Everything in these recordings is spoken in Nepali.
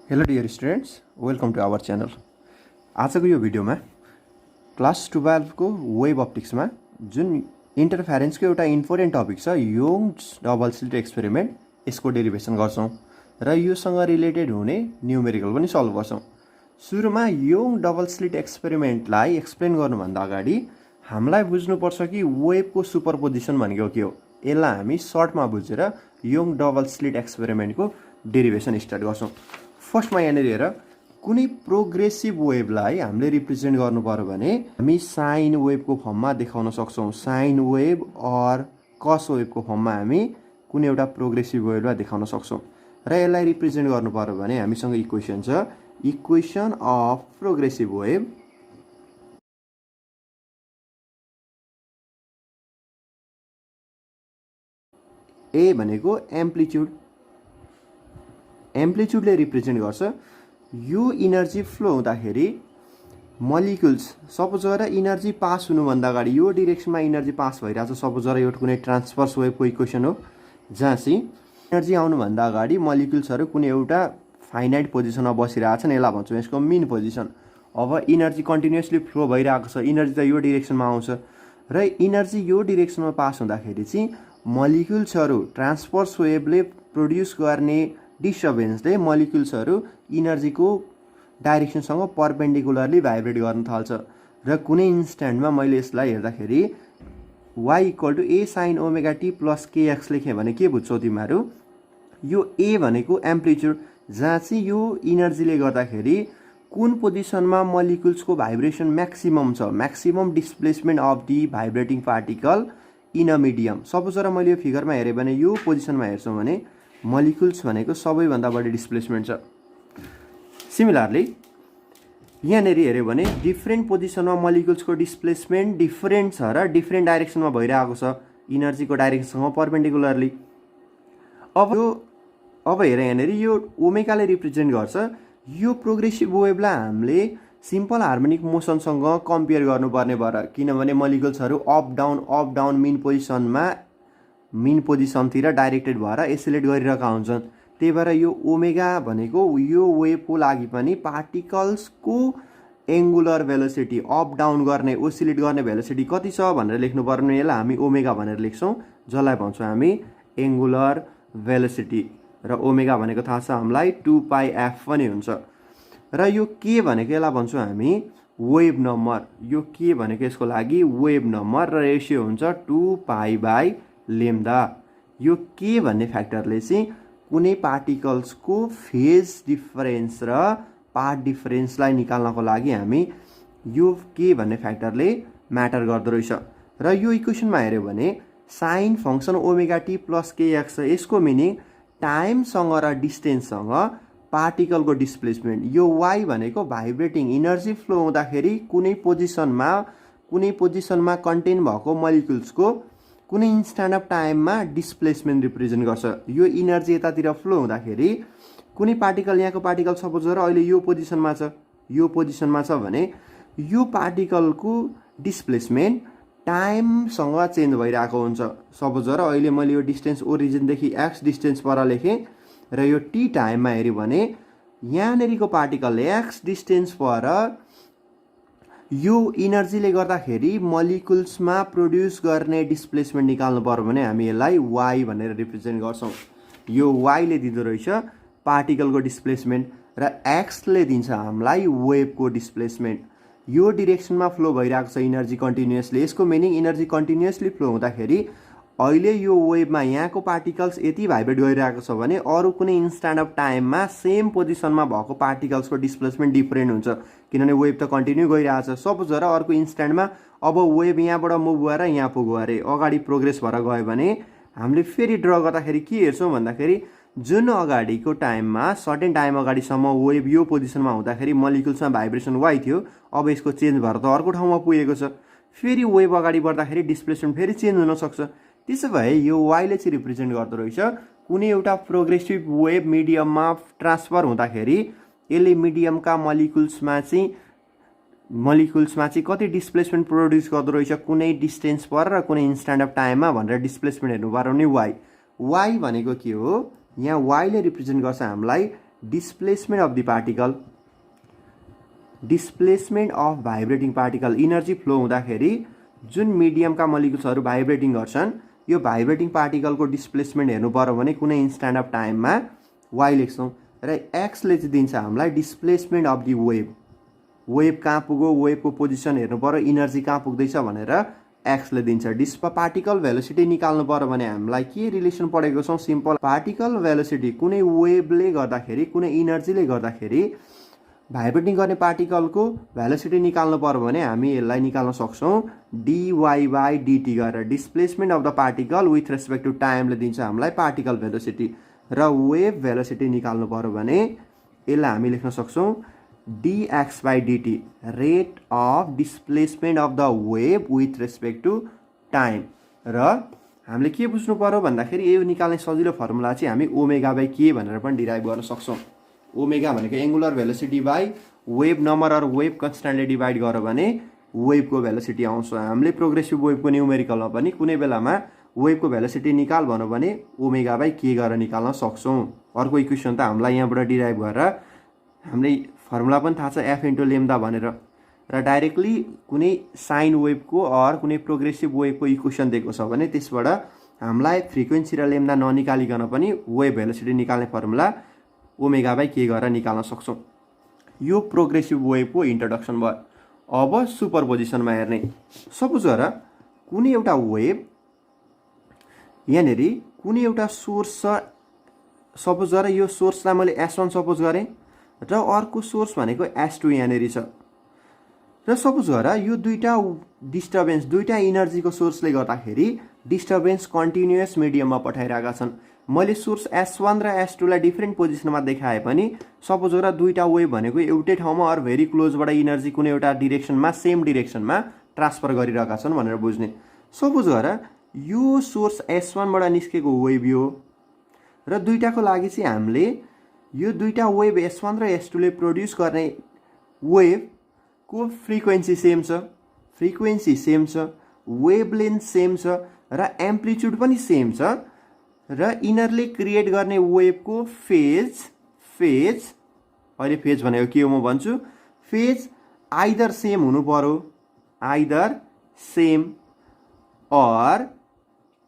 Hello dear students, welcome to our channel. आजको यो भिडियोमा क्लास 12 को वेभ अप्टिक्समा जुन इन्टरफेरेन्सको एउटा इम्पोर्टेन्ट टपिक छ योङ्स डबल स्लिट एक्सपेरिमेन्ट, यसको डेरिभेसन गर्छौँ र योसँग रिलेटेड हुने न्युमेरिकल पनि सल्भ गर्छौँ। सुरुमा योङ डबल स्लिट एक्सपेरिमेन्टलाई एक्सप्लेन गर्नुभन्दा अगाडि हामीलाई बुझ्नुपर्छ कि वेभको सुपरपोजिसन भनेको के हो। यसलाई हामी सर्टमा बुझेर योङ डबल स्लिट एक्सपेरिमेन्टको डेरिभेसन स्टार्ट गर्छौँ। फर्स्टमा यहाँनिर हेर, कुनै प्रोग्रेसिभ वेभलाई हामीले रिप्रेजेन्ट गर्नु पर्यो भने हामी साइन वेभको फर्ममा देखाउन सक्छौँ। साइन वेभ अर कस वेभको फर्ममा हामी कुनै एउटा प्रोग्रेसिभ वेभलाई देखाउन सक्छौँ र यसलाई रिप्रेजेन्ट गर्नु पर्यो भने हामीसँग इक्वेसन छ, इक्वेसन अफ प्रोग्रेसिभ वेभ ए भनेको एम्प्लिट्युडले रिप्रेजेन्ट गर्छ। यो इनर्जी फ्लो हुँदाखेरि मलिक्युल्स सपोज गरेर इनर्जी पास हुनुभन्दा अगाडि यो डिरेक्सनमा इनर्जी पास भइरहेछ। सपोज गरेर यो कुनै ट्रान्सफर्स वेभको इक्वेसन हो जहाँ चाहिँ इनर्जी आउनुभन्दा अगाडि मलिक्युल्सहरू कुनै एउटा फाइनाइट पोजिसनमा बसिरहेछन्, यसलाई भन्छौँ यसको मिन पोजिसन। अब इनर्जी कन्टिन्युसली फ्लो भइरहेको छ, इनर्जी त यो डिरेक्सनमा आउँछ र इनर्जी यो डिरेक्सनमा पास हुँदाखेरि चाहिँ मलिक्युल्सहरू ट्रान्सफर्स वेभले प्रोड्युस गर्ने डिस्टर्बेन्सले मलिक्युल्सहरू इनर्जीको डाइरेक्सनसँग परपेन्डिकुलरली भाइब्रेट गर्न थाल्छ र कुनै इन्स्ट्यान्टमा मैले यसलाई हेर्दाखेरि y equal to a sine omega T plus k x लेखेँ भने के बुझ्छौ तिमीहरू? यो ए भनेको एम्प्लिट्युड, जहाँ चाहिँ यो इनर्जीले गर्दाखेरि कुन पोजिसनमा मलिक्युल्सको भाइब्रेसन म्याक्सिमम छ, maximum displacement of the vibrating particle in a medium. Suppose गरेर मैले यो फिगरमा हेरेँ भने यो पोजिसनमा हेर्छौँ भने मलिक्युल्स भनेको सबैभन्दा बढी डिस्प्लेसमेन्ट छ। सिमिलरली यहाँनिर हेऱ्यो भने डिफ्रेन्ट पोजिसनमा मलिक्युल्सको डिस्प्लेसमेन्ट डिफ्रेन्ट छ र डिफ्रेन्ट डाइरेक्सनमा भइरहेको छ इनर्जीको डाइरेक्सनसँग परपेन्डिकुलरली। अब हेर यहाँनिर यो ओमेगाले रिप्रेजेन्ट गर्छ। यो प्रोग्रेसिभ वेभलाई हामीले सिम्पल हार्मोनिक मोसनसँग कम्पेयर गर्नुपर्ने भएर, किनभने मलिक्युल्सहरू अप डाउन मिन पोजिसनतिर डाइरेक्टेड भएर एसिलेट गरिरहेका हुन्छन्। त्यही भएर यो ओमेगा भनेको यो वेभको लागि पनि पार्टिकल्सको एङ्गुलर भेलोसिटी अप डाउन गर्ने ओसिलेट गर्ने भेलोसिटी कति छ भनेर लेख्नु पर्ने, यसलाई हामी ओमेगा भनेर लेख्छौँ, जसलाई भन्छौँ हामी एङ्गुलर भेलोसिटी। र ओमेगा भनेको थाहा छ हामीलाई 2πf पनि हुन्छ। र यो के भनेको यसलाई भन्छौँ हामी वेभ नम्बर। यो के भनेको यसको लागि वेभ नम्बर र रेसियो हुन्छ 2π/λ। यो के भन्ने फ्याक्टरले चाहिँ कुनै पार्टिकल्सको फेज डिफरेन्स र पाथ डिफरेन्सलाई निकाल्नको लागि हामी यो के भन्ने फ्याक्टरले म्याटर गर्दो रहेछ। र यो इक्वेसनमा हेऱ्यो भने sine function omega T plus KX छ। यसको मिनिङ टाइमसँग र डिस्टेन्ससँग पार्टिकलको डिस्प्लेसमेन्ट। यो y भनेको भाइब्रेटिङ इनर्जी फ्लो हुँदाखेरि कुनै पोजिसनमा कन्टेन भएको मलिक्युल्सको कुनै इन्स्ट्यान्ट अफ टाइममा डिस्प्लेसमेन्ट रिप्रेजेन्ट गर्छ। यो इनर्जी यतातिर फ्लो हुँदाखेरि कुनै पार्टिकल, यहाँको पार्टिकल सपोज गरेर अहिले यो पोजिसनमा छ भने यो पार्टिकलको डिस्प्लेसमेन्ट टाइमसँग चेन्ज भइरहेको हुन्छ। सपोज गरेर अहिले मैले यो डिस्टेन्स ओरिजिनदेखि एक्स डिस्टेन्स पर लेखेँ र यो टी टाइममा हेऱ्यो भने यहाँनिरको पार्टिकलले एक्स डिस्टेन्स पर यो इनर्जीले गर्दाखेरि मलिक्युल्समा प्रोड्युस गर्ने डिस्प्लेसमेन्ट निकाल्नु पर्यो भने हामी यसलाई y भनेर रिप्रेजेन्ट गर्छौँ। यो y ले दिँदो रहेछ पार्टिकलको डिस्प्लेसमेन्ट र x ले दिन्छ हामीलाई वेभको डिस्प्लेसमेन्ट। यो डिरेक्सनमा फ्लो भइरहेको छ इनर्जी कन्टिन्युसली। यसको मिनिङ इनर्जी कन्टिन्युसली फ्लो हुँदाखेरि अहिले यो वेभमा यहाँको पार्टिकल्स यति भाइब्रेट गरिरहेको छ भने अरू कुनै इन्स्ट्यान्ट अफ टाइममा सेम पोजिसनमा भएको पार्टिकल्सको डिस्प्लेसमेन्ट डिफ्रेन्ट हुन्छ, किनभने वेभ त कन्टिन्यू गइरहेछ। सपोज गरेर अर्को इन्स्ट्यान्टमा अब वेभ यहाँबाट मुभ भएर यहाँ पुग्यो अरे, अगाडि प्रोग्रेस भएर गयो भने हामीले फेरि ड्र गर्दाखेरि के हेर्छौँ भन्दाखेरि जुन अगाडिको टाइममा सर्टेन टाइम अगाडिसम्म वेभ यो पोजिसनमा हुँदाखेरि मलिक्युल्समा भाइब्रेसन y थियो, अब यसको चेन्ज भएर त अर्को ठाउँमा पुगेको छ। फेरि वेभ अगाडि बढ्दाखेरि डिस्प्लेसमेन्ट फेरि चेन्ज हुनसक्छ। त्यसो भए यो y ले चाहिँ रिप्रेजेन्ट गर्दो रहेछ कुनै एउटा प्रोग्रेसिभ वेभ मिडियममा ट्रान्सफर हुँदाखेरि यसले मिडियमका मलिक्युल्समा चाहिँ कति डिस्प्लेसमेन्ट प्रोड्युस गर्दो रहेछ कुनै डिस्टेन्स पर र कुनै इन्स्ट्यान्ट अफ टाइममा भनेर डिस्प्लेसमेन्ट हेर्नु पर्यो भने y भनेको के हो? यहाँ y ले रिप्रेजेन्ट गर्छ हामीलाई displacement of the particle, displacement of vibrating particle, energy flow हुँदाखेरि जुन मिडियमका मलिकुल्सहरू भाइब्रेटिङ गर्छन् यो भाइब्रेटिङ पार्टिकलको डिस्प्लेसमेन्ट हेर्नु पर्यो भने कुनै इन्स्ट्यान्ट अफ टाइममा वाइ लेख्छौँ र एक्सले चाहिँ दिन्छ हामीलाई displacement of the wave, wave कहाँ पुग्यो, वेभको पोजिसन हेर्नु पर्यो, इनर्जी कहाँ पुग्दैछ भनेर एक्सले दिन्छ। पार्टिकल भेलोसिटी निकाल्नु पर्यो भने हामीलाई के रिलेसन पढेको छौँ, सिम्पल पार्टिकल भेलोसिटी कुनै वेभले गर्दाखेरि कुनै इनर्जीले गर्दाखेरि भाइब्रेटिङ गर्ने पार्टिकलको भेलोसिटी निकाल्नु पर्यो भने हामी यसलाई निकाल्न सक्छौँ dy बाई dt गरेर, displacement of the particle with respect to टाइमले दिन्छ हामीलाई पार्टिकल भेलोसिटी, र वेभ भेलोसिटी निकाल्नु पर्यो भने यसलाई हामी लेख्न सक्छौँ dx by dt, rate of displacement of the wave with respect to time. र हामीले के बुझ्नु पर्यो भन्दाखेरि यो निकाल्ने सजिलो फर्मुला चाहिँ हामी ओमेगा बाई के भनेर पनि डिराइभ गर्न सक्छौँ। ओमेगा भनेको angular velocity by wave number or wave कन्स्ट्यान्टले डिभाइड गर्यो भने वेभको भेलोसिटी आउँछ। हामीले प्रोग्रेसिभ वेभको न्युमेरिकलमा पनि कुनै बेलामा वेभको भेलोसिटी निकाल भन्यो भने ओमेगा बाई के गरेर निकाल्न सक्छौँ। अर्को इक्वेसन त हामीलाई यहाँबाट डिराइभ गरेर हामीले फर्मुला पनि थाहा छ एफ इन्टु लेम्दा भनेर, र डाइरेक्टली कुनै साइन वेभको अर कुनै प्रोग्रेसिभ वेभको इक्वेसन दिएको छ भने त्यसबाट हामीलाई फ्रिक्वेन्सी र लेम्दा ननिकालिकन पनि वेभ भेलोसिटी निकाल्ने फर्मुला ओमेगा बाई के गरेर निकाल्न सक्छौँ। यो प्रोग्रेसिभ वेभको इन्ट्रोडक्सन भयो। अब सुपरपोजिसनमा हेर्ने, सपोज गर कुनै एउटा वेभ यहाँनिर कुनै एउटा सोर्स छ, सपोज गर यो सोर्सलाई मैले S1 सपोज गरेँ र अर्को सोर्स भनेको S2 यहाँनिर छ, र सपोज गर यो दुईटा डिस्टर्बेन्स दुईटा इनर्जीको सोर्सले गर्दाखेरि डिस्टर्बेन्स कन्टिन्युअस मिडियममा पठाइरहेका छन्। मैले सोर्स S1 र S2 लाई डिफ्रेन्ट पोजिसनमा देखाए पनि सपोज गर दुईटा वेभ भनेको एउटै ठाउँमा अर भेरी क्लोजबाट इनर्जी कुनै एउटा डिरेक्सनमा सेम डिरेक्सनमा ट्रान्सफर गरिरहेका छन् भनेर बुझ्ने। सपोज गर यो सोर्स S1 बाट निस्केको वेभ यो, र दुईटाको लागि चाहिँ हामीले यो दुईटा वेभ S1 र S2 ले प्रोड्युस गर्ने वेभको फ्रिक्वेन्सी सेम छ, वेभ लेन्थ सेम छ र एम्प्लिट्युड पनि सेम छ, र इनरले क्रिएट गर्ने वेभको फेज अहिले फेज भनेको के हो म भन्छु, फेज आइदर सेम हुनु पर्यो, either same or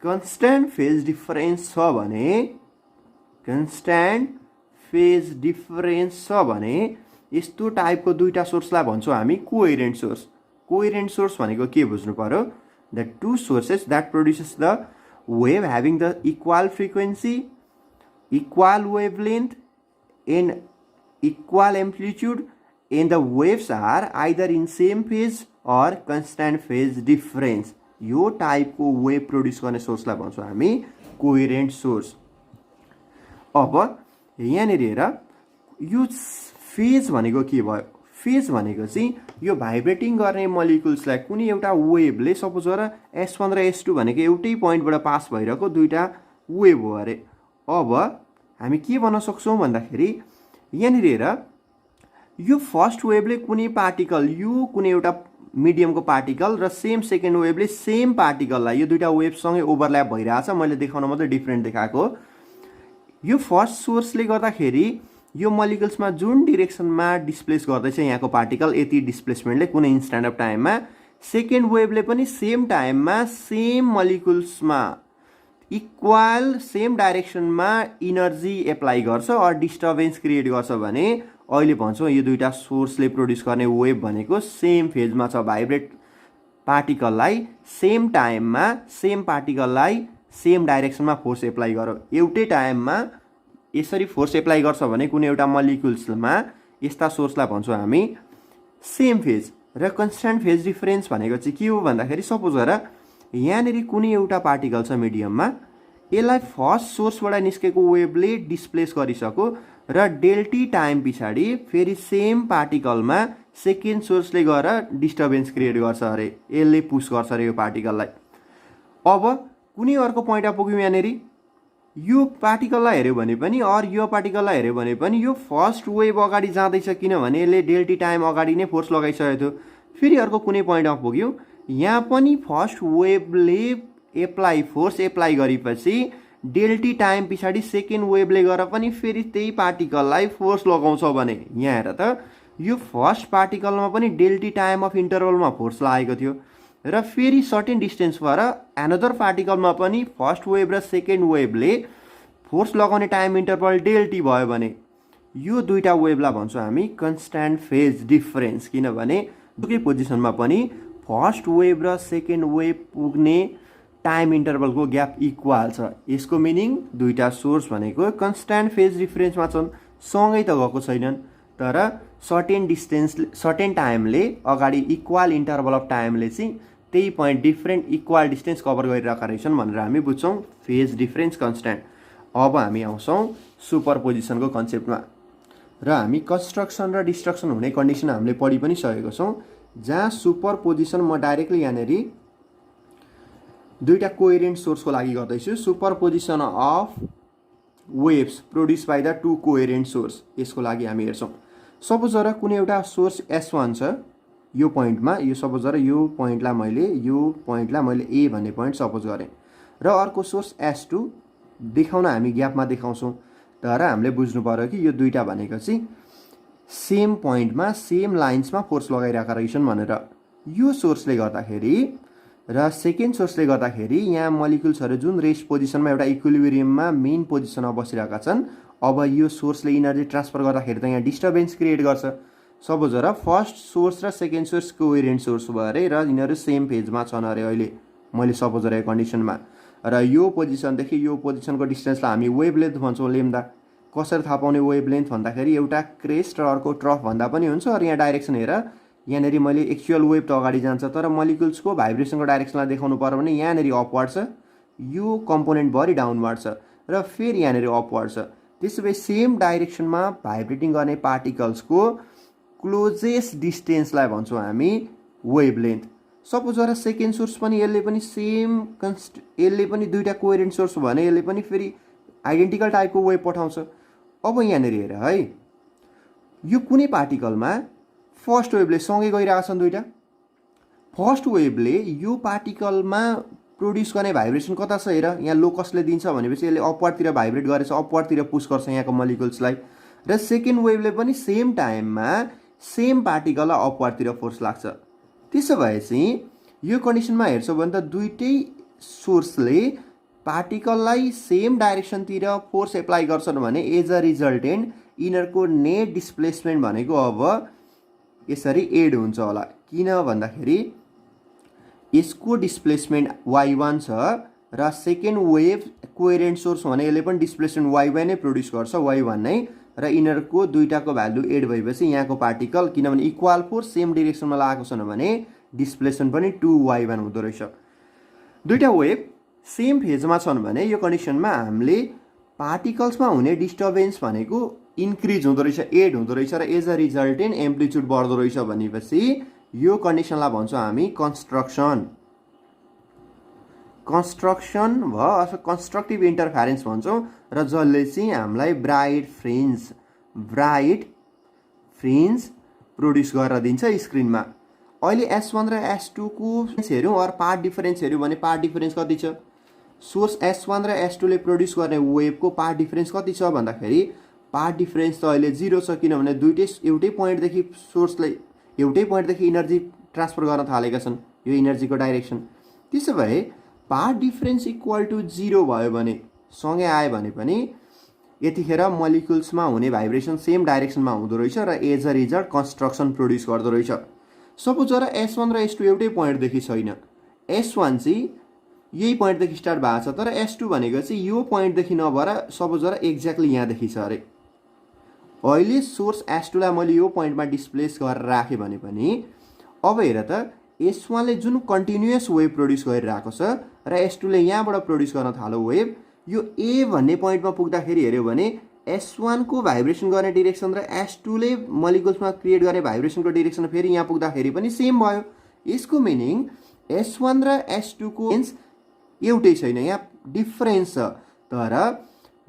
constant phase difference छ भने, कन्स्ट्यान्ट फेज डिफरेन्स छ भने यस्तो टाइपको दुईटा सोर्सलाई भन्छौँ हामी कोहेरेन्ट सोर्स। कोहेरेन्ट सोर्स भनेको के बुझ्नु पर्यो, the two sources that produces the wave having the equal frequency, equal wavelength and equal amplitude, and the waves are either in same phase or constant phase difference। यो टाइपको वेभ प्रोड्युस गर्ने सोर्सलाई भन्छौँ हामी कोहेरेन्ट सोर्स। अब यहाँनिर हेर यो फेज भनेको के भयो, फेज भनेको चाहिँ यो भाइब्रेटिङ गर्ने मलिकुल्सलाई कुनै एउटा वेभले सपोज गर S1 र S2 भनेको एउटै पोइन्टबाट पास भइरहेको दुईटा वेभ हो अरे। अब हामी के भन्न सक्छौँ भन्दाखेरि यहाँनिर हेर यो फर्स्ट वेभले कुनै पार्टिकल यो कुनै एउटा मिडियमको पार्टिकल र सेम सेकेन्ड वेभले सेम पार्टिकललाई यो दुईटा वेभसँगै ओभरल्याप भइरहेछ, मैले देखाउन मात्रै डिफ्रेन्ट देखाएको। यो फर्स्ट सोर्सले गर्दाखेरि यो मलिकुल्समा जुन डिरेक्सनमा डिस्प्लेस गर्दैछ यहाँको पार्टिकल यति डिस्प्लेसमेन्टले कुनै इन्स्ट्यान्ट अफ टाइममा, सेकेन्ड वेभले पनि सेम टाइममा सेम मलिकुल्समा इक्वल सेम डाइरेक्सनमा इनर्जी एप्लाई गर्छ अर डिस्टर्बेन्स क्रिएट गर्छ भने अहिले भन्छौँ यो दुईटा सोर्सले प्रोड्युस गर्ने वेभ भनेको सेम फेजमा छ। भाइब्रेट पार्टिकललाई सेम टाइममा सेम पार्टिकललाई सेम डाइरेक्सनमा फोर्स एप्लाई गरौँ, एउटै टाइममा यसरी फोर्स एप्लाई गर्छ भने कुनै एउटा मलिकुल्समा यस्ता सोर्सलाई भन्छौँ हामी सेम फेज। र कन्स्ट्यान्ट फेज डिफरेन्स भनेको चाहिँ के हो भन्दाखेरि सपोज गर यहाँनिर कुनै एउटा पार्टिकल छ मिडियममा, यसलाई फर्स्ट सोर्सबाट निस्केको वेभले डिस्प्लेस गरिसक्यो र डेल्टी टाइम पछाडि फेरि सेम पार्टिकलमा सेकेन्ड सोर्सले गएर डिस्टर्बेन्स क्रिएट गर्छ अरे, यसले पुस गर्छ अरे यो पार्टिकललाई। अब कुनै अर्को पोइन्टमा पुग्यौँ यहाँनिर यो पार्टिकललाई हेऱ्यो भने पनि अर यो पार्टिकललाई हेऱ्यो भने पनि यो फर्स्ट वेभ अगाडि जाँदैछ किनभने यसले डेल्टी टाइम अगाडि नै फोर्स लगाइसकेको थियो। फेरि अर्को कुनै पोइन्टमा पुग्यो यहाँ पनि फर्स्ट वेभले फोर्स एप्लाई गरेपछि डेल्टी टाइम पछाडि सेकेन्ड वेभले गएर पनि फेरि त्यही पार्टिकललाई फोर्स लगाउँछ भने यहाँ हेर त यो फर्स्ट पार्टिकलमा पनि डेल्टी टाइम अफ इन्टरभलमा फोर्स लागेको थियो र फेरि सर्टेन डिस्टेन्स भएर एनदर पार्टिकलमा पनि फर्स्ट वेभ र सेकेन्ड वेभले फोर्स लगाउने टाइम इन्टरभल डेल्टी भयो भने यो दुईटा वेभलाई भन्छौँ हामी कन्स्ट्यान्ट फेज डिफरेन्स, किनभने दुई पोजिसनमा पनि फर्स्ट वेभ र सेकेन्ड वेभ पुग्ने टाइम इन्टरभलको ग्याप इक्वल छ। यसको मिनिङ दुईटा सोर्स भनेको कन्स्ट्यान्ट फेज डिफरेन्समा छन्, सँगै त गएको छैनन्, तर सर्टेन डिस्टेन्स सर्टेन टाइमले अगाडि इक्वल इन्टरभल अफ टाइमले चाहिँ त्यही point different equal distance cover गरिरहेका रहेछन् भनेर हामी बुझ्छौँ फेज डिफरेन्स कन्स्ट्यान्ट। अब हामी आउँछौँ सुपरपोजिसनको कन्सेप्टमा र हामी कन्स्ट्रक्सन र डिस्ट्रक्सन हुने कन्डिसन हामीले पढि पनि सकेको छौँ, जहाँ सुपरपोजिसन म डाइरेक्टली यहाँनिर दुईटा कोहेरेन्ट सोर्सको लागि गर्दैछु। Superposition of waves produce by the two coherent source, यसको लागि हामी हेर्छौँ। सपोज गर कुनै एउटा सोर्स S1 छ यो पोइन्टमा, यो सपोज गर यो पोइन्टलाई मैले A भन्ने पोइन्ट सपोज गरेँ र अर्को सोर्स S2 देखाउन हामी ग्यापमा देखाउँछौँ, तर हामीले बुझ्नु पर्यो कि यो दुईटा भनेको चाहिँ सेम पोइन्टमा सेम लाइन्समा फोर्स लगाइरहेका रहेछन् भनेर। यो सोर्सले गर्दाखेरि र सेकेन्ड सोर्सले गर्दाखेरि यहाँ मलिक्युल्सहरू जुन रेस्ट पोजिसनमा एउटा इक्विलिब्रियममा मेन पोजिसनमा बसिरहेका छन्, अब यो सोर्सले इनर्जी ट्रान्सफर गर्दाखेरि त यहाँ डिस्टर्बेन्स क्रिएट गर्छ। सपोज गर फर्स्ट सोर्स र सेकेन्ड सोर्स कोहेरेन्ट सोर्स भयो अरे र यिनीहरू सेम फेजमा छन् अरे अहिले मैले सपोज गरेको कन्डिसनमा, र यो पोजिसनदेखि यो पोजिसनको डिस्टेन्सलाई हामी वेभ लेन्थ भन्छौँ लेम्दा। कसरी थाहा पाउने वेभ लेन्थ भन्दाखेरि एउटा क्रेस्ट र अर्को ट्रफ भन्दा पनि हुन्छ। र यहाँ डाइरेक्सन हेर, यहाँनिर मैले एक्चुअल वेभ त अगाडि जान्छ, तर मलिक्युल्सको भाइब्रेसनको डाइरेक्सनलाई देखाउनु पर्यो भने यहाँनिर अपवार्ड छ, यो कम्पोनेन्टभरि डाउनवार्ड छ र फेरि यहाँनिर अपवार्ड छ। त्यसो भए सेम डाइरेक्सनमा भाइब्रेटिङ गर्ने पार्टिकल्सको क्लोजेस्ट डिस्टेन्सलाई भन्छौँ हामी वेभ लेन्थ। सपोज गर सेकेन्ड सोर्स पनि यसले पनि दुईटा कोहेरेन्ट सोर्स भने यसले पनि फेरि आइडेन्टिकल टाइपको वेभ पठाउँछ। अब यहाँनिर हेर है, यो कुनै पार्टिकलमा फर्स्ट वेभले सँगै गइरहेछन् दुईटा। फर्स्ट वेभले यो पार्टिकलमा प्रोड्युस गर्ने भाइब्रेसन कता छ हेर, यहाँ लोकसले दिन्छ भनेपछि यसले अपवार्डतिर भाइब्रेट गरेछ, अपवार्डतिर पुस गर्छ यहाँको मलिक्युल्सलाई। र सेकेन्ड वेभले पनि सेम टाइममा सेम पार्टिकललाई अपवार्डतिर फोर्स लाग्छ। त्यसो भए चाहिँ यो कन्डिसनमा हेर्छौ भने त दुईटै सोर्सले पार्टिकललाई सेम डाइरेक्सनतिर फोर्स एप्लाई गर्छन् भने एज अ रिजल्टेन्ट यिनीहरूको नेट डिस्प्लेसमेन्ट भनेको अब यसरी एड हुन्छ होला। किन भन्दाखेरि यसको डिस्प्लेसमेन्ट y1 छ र सेकेन्ड वेभ कोहेरेन्ट सोर्स भने यसले पनि डिस्प्लेसमेन्ट y1 नै प्रोड्युस गर्छ, y1 नै, र यिनीहरूको दुईटाको भ्यालु एड भएपछि यहाँको पार्टिकल किनभने इक्वल फोर्स सेम डिरेक्सनमा लागेको छ भने डिस्प्लेसमेन्ट पनि 2y1 हुँदो रहेछ। दुईटा वेभ सेम फेजमा छन् भने यो कन्डिसनमा हामीले पार्टिकल्समा हुने डिस्टर्बेन्स भनेको इन्क्रिज हुँदो रहेछ, एड हुँदो रहेछ र एज अ रिजल्टेन्ट एम्प्लिट्युड बढ्दो रहेछ भनेपछि यो कन्डिसनलाई भन्छौँ हामी कन्स्ट्रक्सन भयो अथवा कन्स्ट्रक्टिभ इन्टरफेरेन्स भन्छौँ, र जसले चाहिँ हामीलाई ब्राइट फ्रिन्ज प्रोड्युस गरेर दिन्छ स्क्रिनमा। अहिले S1 र S2 को हेऱ्यौँ अर पार्ट डिफरेन्स हेऱ्यौँ भने पार्ट डिफरेन्स कति छ? सोर्स S1 र S2 ले प्रोड्युस गर्ने वेभको पार्ट डिफरेन्स कति छ भन्दाखेरि पार्ट डिफरेन्स त अहिले 0 छ, किनभने एउटै पोइन्टदेखि इनर्जी ट्रान्सफर गर्न थालेका छन्, यो इनर्जीको डाइरेक्सन। त्यसो भए पार्ट डिफरेन्स इक्वल टु 0 भयो भने सँगै आयो भने पनि यतिखेर मलिक्युल्समा हुने भाइब्रेसन सेम डाइरेक्सनमा हुँदो रहेछ र as a result construction produce गर्दो रहेछ। सपोज गर S1 र S2 एउटै पोइन्टदेखि छैन, S1 चाहिँ यही पोइन्टदेखि स्टार्ट भएको छ, तर S2 भनेको चाहिँ यो पोइन्टदेखि नभएर सपोज गर एक्ज्याक्टली यहाँदेखि छ अरे। अहिले सोर्स S2 लाई मैले यो पोइन्टमा डिस्प्लेस गरेर राखेँ भने पनि अब हेर त S1 ले जुन कन्टिन्युअस वेभ प्रोड्युस गरिरहेको छ र S2 ले यहाँबाट प्रोड्युस गर्न थाल्यो वेभ, यो A भन्ने पोइन्टमा पुग्दाखेरि हेऱ्यो भने S1 को भाइब्रेसन गर्ने डिरेक्सन र S2 ले मलिक्युल्समा क्रिएट गर्ने भाइब्रेसनको डिरेक्सन फेरि यहाँ पुग्दाखेरि पनि सेम भयो। यसको मिनिङ S1 र S2 को एउटै छैन, यहाँ डिफरेन्स छ, तर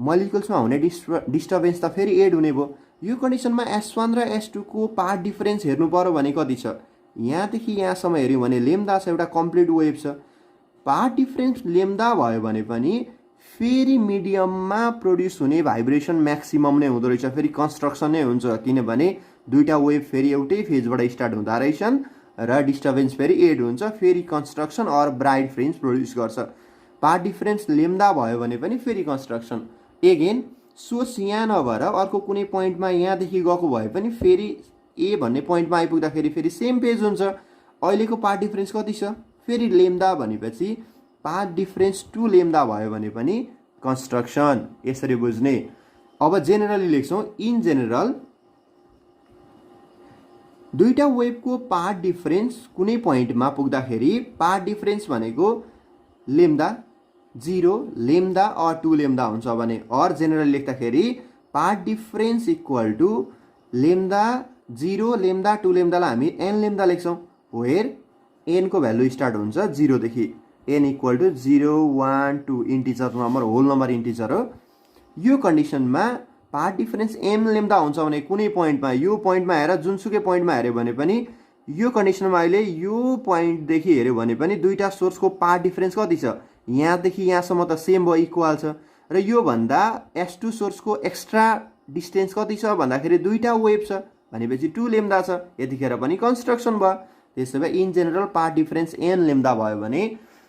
मलिक्युल्समा हुने डिस्टर्बेन्स त फेरि एड हुने भयो। यो कन्डिसनमा S1 र S2 को पार्ट डिफरेन्स हेर्नु पर्यो भने कति छ? यहाँदेखि यहाँसम्म हेऱ्यौँ भने लेम्दा छ, एउटा कम्प्लिट वेभ छ। पार्ट डिफरेन्स लेम्दा भयो भने पनि फेरि मिडियममा प्रोड्युस हुने भाइब्रेसन म्याक्सिमम नै हुँदो रहेछ, फेरि कन्स्ट्रक्सन नै हुन्छ, किनभने दुईटा वेभ फेरि एउटै फेजबाट स्टार्ट हुँदा रहेछन् र डिस्टर्बेन्स फेरि एड हुन्छ, फेरि construction or bright fringe produce गर्छ। पाथ डिफरेन्स लेम्दा भयो भने पनि फेरि कन्स्ट्रक्सन। एगेन सोर्स यहाँ नभएर अर्को कुनै पोइन्टमा यहाँदेखि गएको भए पनि फेरि ए भन्ने पोइन्टमा आइपुग्दाखेरि फेरि सेम पेज हुन्छ। अहिलेको पाथ डिफरेन्स कति छ? फेरि लेम्दा भनेपछि पाथ डिफरेन्स 2 लेम्दा भयो भने पनि कन्स्ट्रक्सन। यसरी बुझ्ने। अब जेनरली लेख्छौँ। इन जेनरल दुईटा वेभको पाथ डिफरेन्स कुनै पोइन्टमा पुग्दाखेरि पाथ डिफरेन्स भनेको लेम्दा 0 लेम्दा अर 2 लेम्दा हुन्छ भने, अर जेनरली लेख्दाखेरि path difference equal to lambda 0 lambda 2 लेम्दालाई हामी एन लेम्दा लेख्छौँ, वेयर एन को भ्यालु स्टार्ट हुन्छ 0 देखि। N equal to 0 1 2 integer number, whole number integer हो। यो कन्डिसनमा पाथ डिफरेन्स एम लेम्दा हुन्छ भने कुनै पोइन्टमा, यो पोइन्टमा हेर जुनसुकै पोइन्टमा हेऱ्यो भने पनि, यो कन्डिसनमा अहिले यो पोइन्टदेखि हेऱ्यो भने पनि दुईटा सोर्सको पाथ डिफरेन्स कति छ? यहाँदेखि यहाँसम्म त सेम भयो, इक्वल छ। र यो भन्दा S2 सोर्सको एक्स्ट्रा डिस्टेन्स कति छ भन्दाखेरि दुईटा वेभ छ भनेपछि 2 लेम्दा छ। यतिखेर पनि कन्स्ट्रक्सन भयो। त्यसो भए in general path difference N lambda भयो भने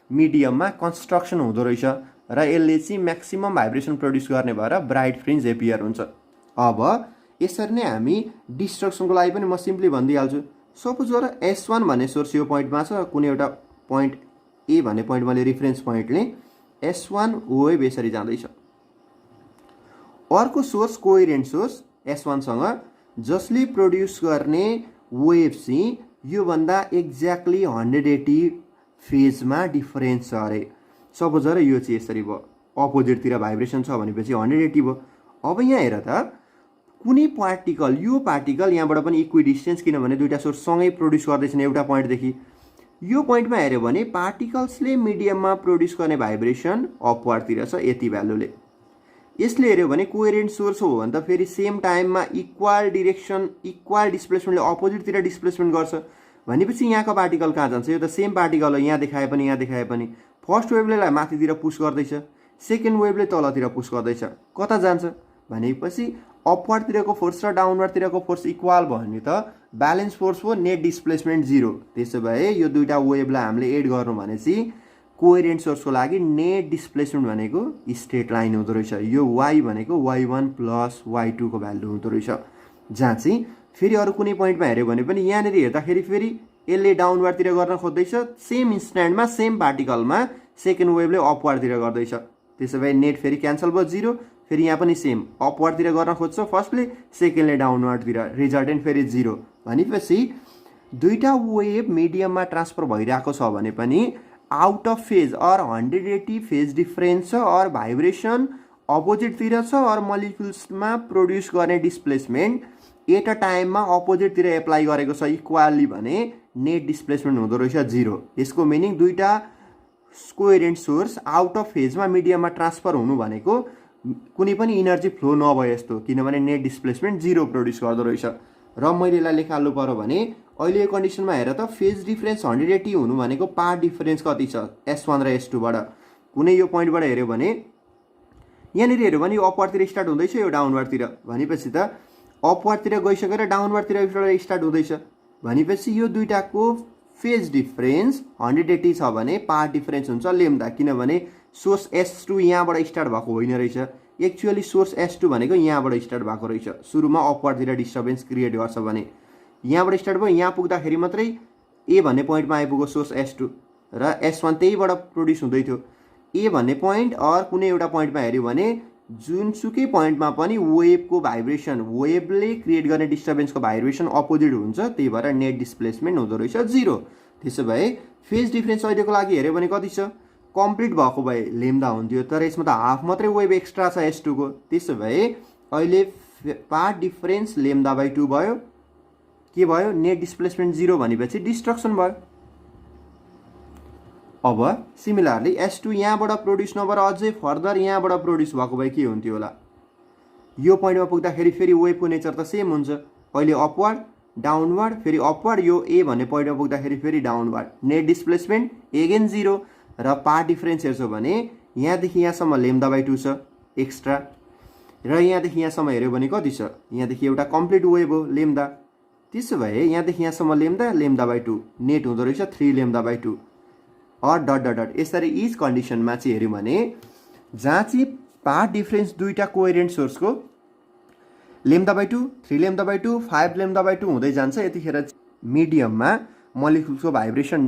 मिडियममा कन्स्ट्रक्सन हुँदो रहेछ र यसले चाहिँ म्याक्सिमम भाइब्रेसन प्रोड्युस गर्ने भएर ब्राइट फ्रिन्ज एपियर हुन्छ। अब यसरी नै हामी डिस्ट्रक्सनको लागि पनि म सिम्पली भनिदिइहाल्छु। सपोज गर S1 भन्ने सोर्स यो पोइन्टमा छ, कुनै एउटा पोइन्ट ए भन्ने पोइन्टमा रिफरेन्स पोइन्टले S1 वेभ यसरी जाँदैछ। अर्को सोर्स कोहेरेन्ट सोर्स S1 सँग जसले प्रोड्युस गर्ने वेभ चाहिँ योभन्दा एक्ज्याक्टली 180 फेजमा डिफरेन्स छ अरे। सपोज गर यो चाहिँ यसरी भयो, अपोजिटतिर भाइब्रेसन छ भनेपछि 180 भयो। अब यहाँ हेर त, कुनै पार्टिकल, यो पार्टिकल यहाँबाट पनि इक्विडिस्टेन्स, किनभने दुईटा सोर्स सँगै प्रोड्युस गर्दैछन् एउटा पोइन्टदेखि। यो पोइन्टमा हेऱ्यो भने पार्टिकल्सले मिडियममा प्रोड्युस गर्ने भाइब्रेसन अपवार्डतिर छ यति भ्यालुले। यसले हेऱ्यो भने कोहेरेन्ट सोर्स हो भने त फेरि सेम टाइममा इक्वल डिरेक्सन इक्वल डिस्प्लेसमेन्टले अपोजिटतिर डिस्प्लेसमेन्ट गर्छ भनेपछि यहाँको पार्टिकल कहाँ जान्छ? यो त सेम पार्टिकल हो, यहाँ देखाए पनि यहाँ देखाए पनि। फर्स्ट वेभले माथितिर पुस गर्दैछ, सेकेन्ड वेभले तलतिर पुस गर्दैछ, कता जान्छ भनेपछि अपवार्डतिरको फोर्स र डाउनवार्डतिरको फोर्स इक्वल भयो भने त ब्यालेन्स फोर्स हो, नेट डिस्प्लेसमेन्ट 0। त्यसो भए यो दुईटा वेभलाई हामीले एड गर्नु भनेपछि कोहेरेन्ट सोर्सको लागि नेट डिस्प्लेसमेन्ट भनेको स्ट्रेट लाइन हुँदो रहेछ। यो y भनेको y1 प्लस y2 को भ्यालु हुँदो रहेछ। जहाँ चाहिँ फेरि अरू कुनै पोइन्टमा हेऱ्यो भने पनि यहाँनिर हेर्दाखेरि फेरि यसले डाउनवार्डतिर गर्न खोज्दैछ, सेम इन्स्ट्यान्टमा सेम पार्टिकलमा सेकेन्ड वेभले अपवार्डतिर गर्दैछ। त्यसो भए नेट फेरि क्यान्सल भयो 0, फेरि यहाँ पनि सेम अपवार्डतिर गर्न खोज्छ फर्स्टले, सेकेन्डले डाउनवार्डतिर, रिजल्टेन्ट फेरि 0 भनेपछि दुईटा वेभ मिडियममा ट्रान्सफर भइरहेको छ भने पनि out of phase or 180 phase difference छ, अर भाइब्रेसन अपोजिटतिर छ, अर मलिक्युल्समा प्रोड्युस गर्ने डिस्प्लेसमेन्ट एट अ टाइममा अपोजिटतिर एप्लाई गरेको छ इक्वाली भने नेट डिस्प्लेसमेन्ट हुँदो रहेछ 0। यसको मिनिङ दुईटा कोहेरेन्ट सोर्स आउट अफ फेजमा मिडियममा ट्रान्सफर हुनु भनेको कुनै पनि इनर्जी फ्लो नभए जस्तो, किनभने नेट डिस्प्लेसमेन्ट 0 प्रोड्युस गर्दो रहेछ। र मैले यसलाई लेखाल्नु पर्यो भने अहिले यो कन्डिसनमा हेर त, फेज डिफरेन्स 180 हुनु भनेको पाथ डिफरेन्स कति छ S1 र S2 बाट। कुनै यो पोइन्टबाट हेऱ्यो भने यहाँनिर हेऱ्यो भने यो अपवार्डतिर स्टार्ट हुँदैछ, यो डाउनवार्डतिर भनेपछि त अपवार्डतिर गइसकेर डाउनवार्डतिर स्टार्ट हुँदैछ भनेपछि यो दुईटाको फेज डिफरेन्स 180 छ भने पाथ डिफरेन्स हुन्छ लेम्दा, किनभने सोर्स S2 यहाँबाट स्टार्ट भएको होइन रहेछ। एक्चुअली सोर्स S2 भनेको यहाँबाट स्टार्ट भएको रहेछ। सुरुमा अपवार्डतिर डिस्टर्बेन्स क्रिएट गर्छ भने यहाँबाट स्टार्ट भयो, यहाँ पुग्दाखेरि मात्रै ए भन्ने पोइन्टमा आइपुग्यो सोर्स S2 र S1 त्यहीबाट प्रोड्युस हुँदै थियो। ए भन्ने पोइन्ट अर कुनै एउटा पोइन्टमा हेऱ्यो भने जुनसुकै पोइन्टमा पनि वेभको भाइब्रेसन, वेभले क्रिएट गर्ने डिस्टर्बेन्सको भाइब्रेसन अपोजिट हुन्छ, त्यही भएर नेट डिस्प्लेसमेन्ट हुँदो रहेछ 0। त्यसो भए फेज डिफरेन्स अहिलेको लागि हेऱ्यो भने कति छ? कम्प्लिट भएको भए लेम्दा हुन्थ्यो, तर यसमा त हाफ मात्रै वेभ एक्स्ट्रा छ S2 को। त्यसो भए अहिले पाथ डिफरेन्स लेम्दा बाई 2 भयो। के भयो? नेट डिस्प्लेसमेन्ट 0 भनेपछि डिस्ट्रक्सन भयो। अब सिमिलरली S2 यहाँबाट प्रोड्युस नभएर अझै फर्दर यहाँबाट प्रोड्युस भएको भए के हुन्थ्यो होला? यो पोइन्टमा पुग्दाखेरि फेरि वेभको नेचर त सेम हुन्छ, अहिले अपवार्ड डाउनवार्ड फेरि अपवार्ड, यो ए भन्ने पोइन्टमा पुग्दाखेरि फेरि डाउनवार्ड, नेट डिस्प्लेसमेन्ट एगेन 0 र पाथ डिफरेन्स हेर्छौँ भने यहाँदेखि यहाँसम्म लेम्दा बाई 2 छ एक्स्ट्रा, र यहाँदेखि यहाँसम्म हेऱ्यो भने कति छ, यहाँदेखि एउटा कम्प्लिट वेभ हो लेम्दा। त्यसो भए यहाँदेखि यहाँसम्म लेम्दा बाई 2 नेट हुँदो रहेछ 3 लेम्दा बाई 2 और डट डट डट। यसरी इच कन्डिसनमा चाहिँ हेऱ्यौँ भने जहाँ चाहिँ पाथ डिफरेन्स दुईवटा कोहेरेन्ट सोर्सको lambda by 2, 3 lambda by 2, 5 lambda by 2 हुँदै जान्छ, यतिखेर मिडियममा मोलिकुल्सको भाइब्रेसन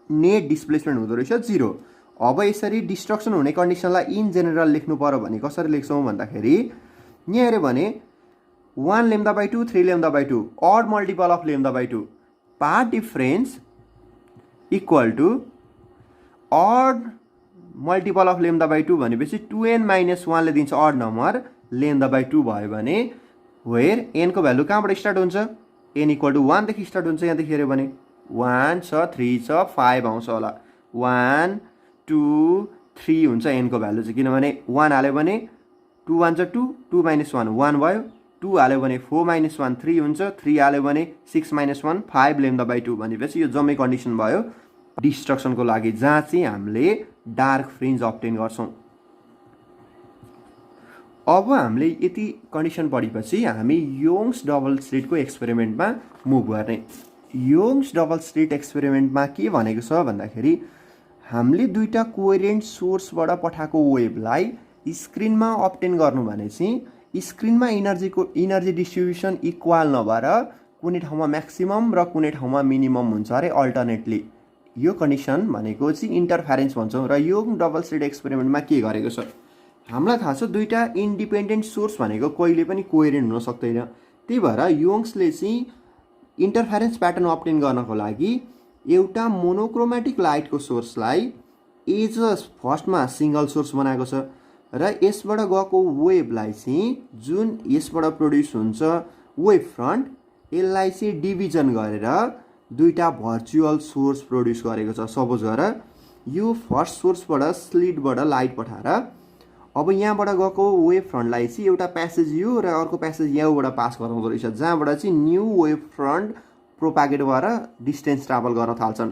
नेट डिस्प्लेसमेन्ट हुँदो रहेछ 0। अब यसरी डिस्ट्रक्सन हुने कन्डिसनलाई इन जेनरल लेख्नु पर्यो भने कसरी लेख्छौँ भन्दाखेरि यहाँ हेऱ्यो भने 1 lambda by 2, 3 lambda by 2 odd multiple of lambda by 2 path difference equal to odd multiple of lambda by 2 भनेपछि 2n - 1 ले दिन्छ अड नम्बर लेम्दा बाई 2 भयो भने वेयर n को भ्यालु कहाँबाट स्टार्ट हुन्छ, n इक्वल टु 1 देखि स्टार्ट हुन्छ। यहाँदेखि हेऱ्यो भने 1 छ, 3 छ, 5 आउँछ होला, 1 2 3 हुन्छ n को भ्यालु चाहिँ, किनभने 1 हाल्यो भने 2 1 छ 2, 2 - 1 1 भयो, 2 हाल्यो भने 4 - 1 3 हुन्छ, 3 हाल्यो भने 6 - 1 5 लेम्दा बाई 2 भनेपछि यो जम्मै कन्डिसन भयो डिस्ट्रक्सनको लागि, जहाँ चाहिँ हामीले डार्क फ्रिन्ज अब्टेन गर्छौँ। अब हामीले यति कन्डिसन पढेपछि हामी योङ्स डबल स्लिटको एक्सपेरिमेन्टमा मुभ गर्ने। योङ्स डबल स्लिट एक्सपेरिमेन्टमा के भनेको छ भन्दाखेरि हामीले दुईवटा कोहेरेन्ट सोर्सबाट पठाएको वेभलाई स्क्रिनमा अब्टेन गर्नु भने चाहिँ स्क्रिनमा इनर्जी डिस्ट्रिब्युसन इक्वल नभएर कुनै ठाउँमा म्याक्सिमम र कुनै ठाउँमा मिनिमम हुन्छ अरे अल्टरनेटली। यो कन्डिसन भनेको चाहिँ इन्टरफेरेन्स भन्छौँ। र यो डबल स्लिट एक्सपेरिमेन्टमा के गरेको छ, हामीलाई थाहा छ दुईवटा इन्डिपेन्डेन्ट सोर्स भनेको कहिले पनि कोहेरेन्ट हुन सक्दैन। त्यही भएर योङ्सले चाहिँ इन्टरफेरेन्स प्याटर्न अब्टेन गर्नको लागि एउटा मोनोक्रोमेटिक लाइटको सोर्सलाई एज फर्स्टमा सिङ्गल सोर्स बनाएको छ र यसबाट गएको वेभलाई चाहिँ जुन यसबाट प्रड्युस हुन्छ वेभ फ्रन्ट, यसलाई चाहिँ डिभिजन गरेर दुईवटा भर्चुअल सोर्स प्रड्युस गरेको छ। सपोज गर यो फर्स्ट सोर्सबाट स्लिटबाट लाइट पठाएर अब यहाँबाट गएको वेभ फ्रन्टलाई चाहिँ एउटा प्यासेज यो र अर्को प्यासेज यहाँबाट पास गराउँदो रहेछ, जहाँबाट चाहिँ न्यू वेभ फ्रन्ट प्रोपागेट भएर डिस्टेन्स ट्राभल गर्न थाल्छन्।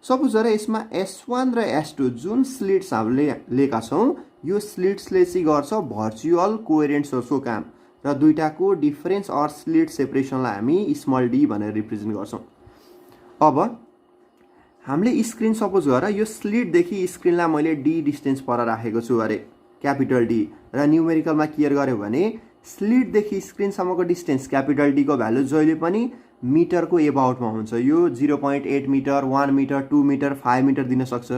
सपोज गर यसमा S1 र S2 जुन स्लिट्स हामीले लिएका छौँ, यो स्लिट्सले चाहिँ गर्छ भर्चुअल कोहेरेन्ट सोर्सको काम र दुईटाको डिफरेन्स अर स्लिट सेपरेसनलाई हामी स्मल डी भनेर रिप्रेजेन्ट गर्छौँ। अब हामीले स्क्रिन सपोज गर यो स्लिटदेखि स्क्रिनलाई मैले डी डिस्टेन्स पर राखेको छु अरे क्यापिटल डी, र न्युमेरिकलमा क्लियर गर्यो भने स्लिटदेखि स्क्रिनसम्मको डिस्टेन्स क्यापिटल डी को भ्यालु जहिले पनि मिटरको एबाउटमा हुन्छ। यो 0.8 मिटर, 1 मिटर, 2 मिटर, 5 मिटर दिन सक्छ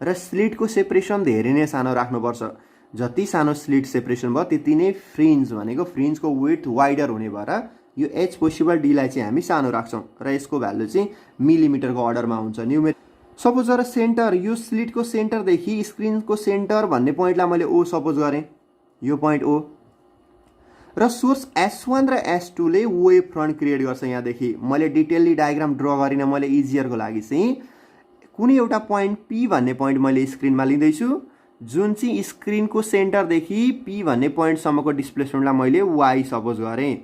र स्लिटको सेपरेसन धेरै नै सानो राख्नुपर्छ। जति सानो स्लिट सेपरेसन भयो त्यति नै फ्रिन्ज भनेको फ्रिन्जको विड्थ वाइडर हुने भएर यो एच पोसिबल डीलाई चाहिँ हामी सानो राख्छौँ र यसको भ्यालु चाहिँ मिलिमिटरको अर्डरमा हुन्छ। सपोज गर सेन्टर, यो स्लिटको सेन्टरदेखि स्क्रिनको सेन्टर भन्ने पोइन्टलाई मैले ओ सपोज गरेँ, यो पोइन्ट ओ, र सोर्स S1 र S2 ले वेभ फ्रन्ट क्रिएट गर्छ। यहाँदेखि मैले डिटेलली डायग्राम ड्र गरिनँ, मैले इजियरको लागि चाहिँ कुनै एउटा पोइन्ट P भन्ने पोइन्ट मैले स्क्रिनमा लिँदैछु, जुन चाहिँ स्क्रिनको सेन्टरदेखि P भन्ने पोइन्टसम्मको डिस्प्लेसमेन्टलाई मैले Y सपोज गरेँ।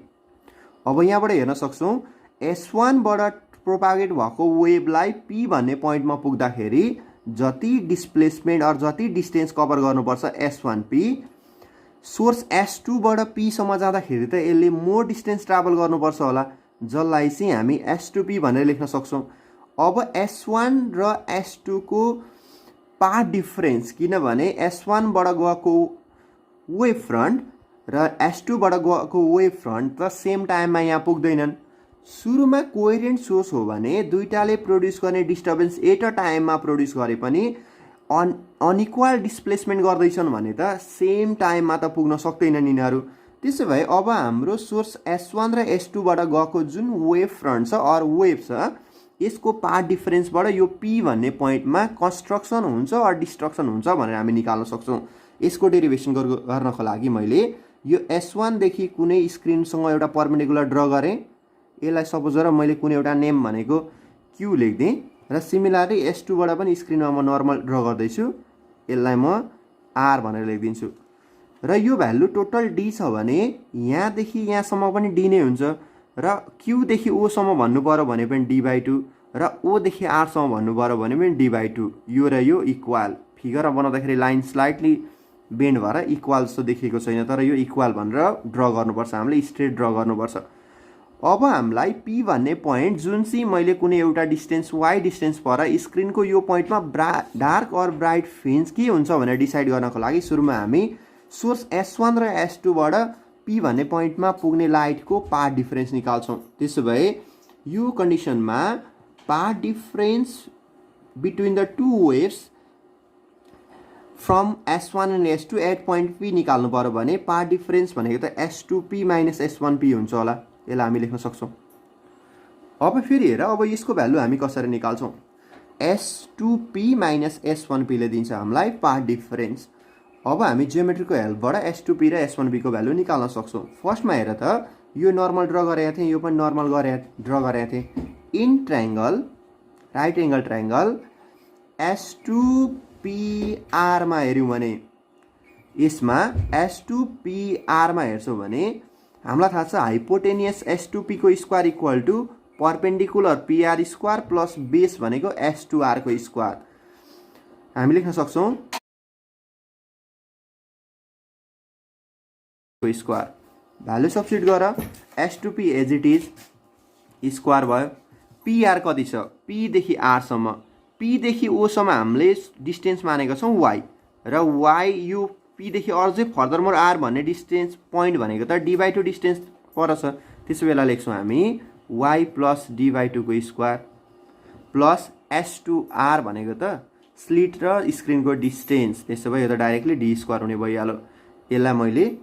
अब यहाँबाट हेर्न सक्छौँ S1 बाट प्रोपागेट भएको वेभलाई P भन्ने पोइन्टमा पुग्दाखेरि जति डिस्प्लेसमेन्ट अर जति डिस्टेन्स कभर गर्नुपर्छ S1P, सोर्स S2 बाट P सम्म जाँदाखेरि त यसले मोर डिस्टेन्स ट्राभल गर्नुपर्छ होला, जसलाई चाहिँ हामी S2P भनेर लेख्न सक्छौँ। अब S1 र S2 को पाथ डिफरेन्स, किनभने S1 बाट गएको वेभ फ्रन्ट र S2 बाट गएको वेभ फ्रन्ट त सेम टाइममा यहाँ पुग्दैनन्। सुरुमा कोहेरेन्ट सोर्स हो भने दुईटाले प्रड्युस गर्ने डिस्टर्बेन्स एट अ टाइममा प्रड्युस गरे पनि अनइक्वल डिस्प्लेसमेन्ट गर्दैछन् भने त सेम टाइममा त पुग्न सक्दैनन् यिनीहरू। त्यसो भए अब हाम्रो सोर्स S1 र S2 बाट गएको जुन वेभ फ्रन्ट छ अर वेभ छ, यसको पाथ डिफरेन्सबाट यो P भन्ने पोइन्टमा कन्स्ट्रक्सन हुन्छ अर डिस्ट्रक्सन हुन्छ भनेर हामी निकाल्न सक्छौँ। यसको डेरिभेसन गर्नको लागि मैले यो S1 देखि कुनै स्क्रिनसँग एउटा पर्पेन्डिकुलर ड्र गरेँ, यसलाई सपोज गर मैले कुनै एउटा नेम भनेको Q लेख्दिएँ र सिमिलरली S2 बाट पनि स्क्रिनमा म नर्मल ड्र गर्दैछु, यसलाई म R भनेर लेखिदिन्छु र यो भ्यालु टोटल D छ भने यहाँदेखि यहाँसम्म पनि D नै हुन्छ र Q देखि O सम्म भन्नु पर्यो भने पनि D/2 र O देखि R सम्म भन्नु पर्यो भने पनि D/2, यो र यो इक्वल फिगरमा बनाउँदाखेरि लाइन स्लाइटली बेन्ड भएर इक्वल जस्तो देखिएको छैन, तर यो इक्वल भनेर ड्र गर्नुपर्छ, हामीले स्ट्रेट ड्र गर्नुपर्छ। अब हामीलाई पी भन्ने पोइन्ट जुन चाहिँ मैले कुनै एउटा डिस्टेन्स वाइ डिस्टेन्स पर स्क्रिनको यो पोइन्टमा डार्क अर ब्राइट फेन्स के हुन्छ भनेर डिसाइड गर्नको लागि सुरुमा हामी सोर्स S1 र S2 बाट पी भन्ने पोइन्टमा पुग्ने लाइटको पाथ डिफरेन्स निकाल्छौँ। त्यसो भए यो कन्डिसनमा path difference between the two waves from S1 and S2 at point P निकाल्नु पर्यो भने पाथ डिफरेन्स भनेको त S2P माइनस S1P हुन्छ होला। यसलाई हामी लेख्न सक्छौँ। अब फेरि हेर, अब यसको भ्यालु हामी कसरी निकाल्छौँ? S2P माइनस S1P ले दिन्छ हामीलाई पाथ डिफरेन्स। अब हामी जियोमेट्रीको हेल्पबाट S2P र S1P को भ्यालु निकाल्न सक्छौँ। फर्स्टमा हेर त, यो नर्मल ड्र गरेको थिएँ, यो पनि नर्मल ड्र गरेको थिएँ। In triangle, right angle triangle S2PR मा हेर्यौँ भने, यसमा S2PR मा हेर्छौँ भने हामीलाई थाहा छ हाइपोटेनियस S2P को square equal to perpendicular PR square plus base भनेको S2R को स्क्वायर। हामी लेख्न सक्छौँ स्क्वायर। भ्यालु सब्स्टिट्युट गर, S2P as it is square भयो। PR कति छ? P देखि R सम्म, P देखि O सम्म हामीले डिस्टेन्स मानेको छौँ Y, र Y यो P देखि अझै फर्दर मोर R भन्ने डिस्टेन्स पोइन्ट भनेको त D/2 डिस्टेन्स परछ। त्यसो बेला लेख्छौँ हामी Y प्लस D/2 को स्क्वायर प्लस S2R भनेको त स्लिट र स्क्रिनको डिस्टेन्स। त्यसो भए यो त डाइरेक्टली D स्क्वायर हुने भइहाल्यो। यसलाई मैले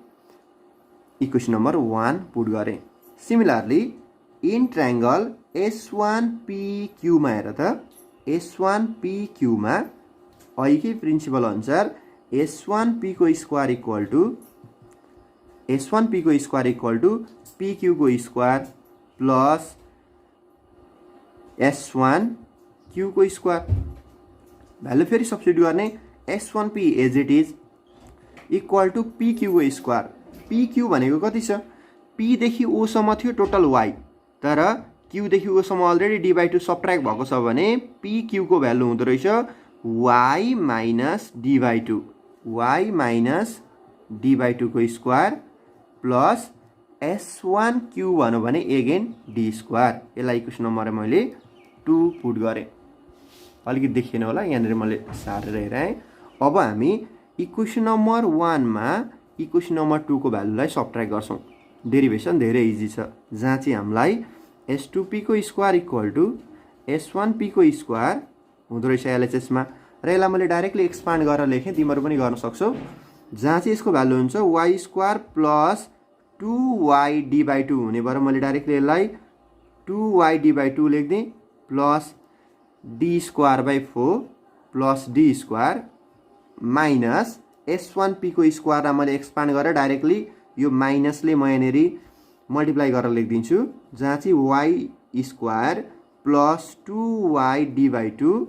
इक्वेसन नम्बर 1 पुट गरेँ। सिमिलरली इन ट्रायंगल S1PQ मा हेर त, S1PQ मा अहिलेकै प्रिन्सिपल अनुसार S1P को स्क्वायर इक्वल टु PQ को स्क्वायर प्लस S1Q को स्क्वायर। भ्यालु फेरि सब्स्टिट्युट गर्ने, S1P as it is equal to PQ को स्क्वायर। PQ भनेको कति छ? P देखि O सम्म थियो टोटल Y, तर Q देखि O सम्म अलरेडी D/2 सब्ट्र्याक्ट भएको छ भने PQ को भ्यालु हुँदो रहेछ Y माइनस D/2 को स्क्वायर प्लस S1Q भन्यो भने एगेन D स्क्वायर। यसलाई इक्वेसन नम्बर मैले 2 पुट गरेँ। अलिकति देखिएन होला, यहाँनिर मैले सारेर हेरेँ। अब हामी इक्वेसन नम्बर 1 मा इक्वेसन नम्बर 2 को भ्यालुलाई सब्ट्र्याक्ट गर्छौँ। डेरिभेसन धेरै इजी छ, जहाँ चाहिँ हामीलाई S2P को स्क्वायर इक्वल टु S1P को स्क्वायर हुँदो रहेछ LHS मा, र यसलाई मैले डाइरेक्टली एक्सपान्ड गरेर लेखेँ, तिमीहरू पनि गर्न सक्छौ। जहाँ चाहिँ यसको भ्यालु हुन्छ Y square plus 2Y D/2 हुने भएर मैले डाइरेक्टली यसलाई 2Y D/2 लेख्दिएँ plus D square by 4 plus D square minus S1P को स्क्वायरलाई मैले एक्सपान्ड गरेर डाइरेक्टली यो माइनसले म यहाँनिर मल्टिप्लाई गरेर लेखिदिन्छु, जहाँ चाहिँ Y square plus 2Y D/2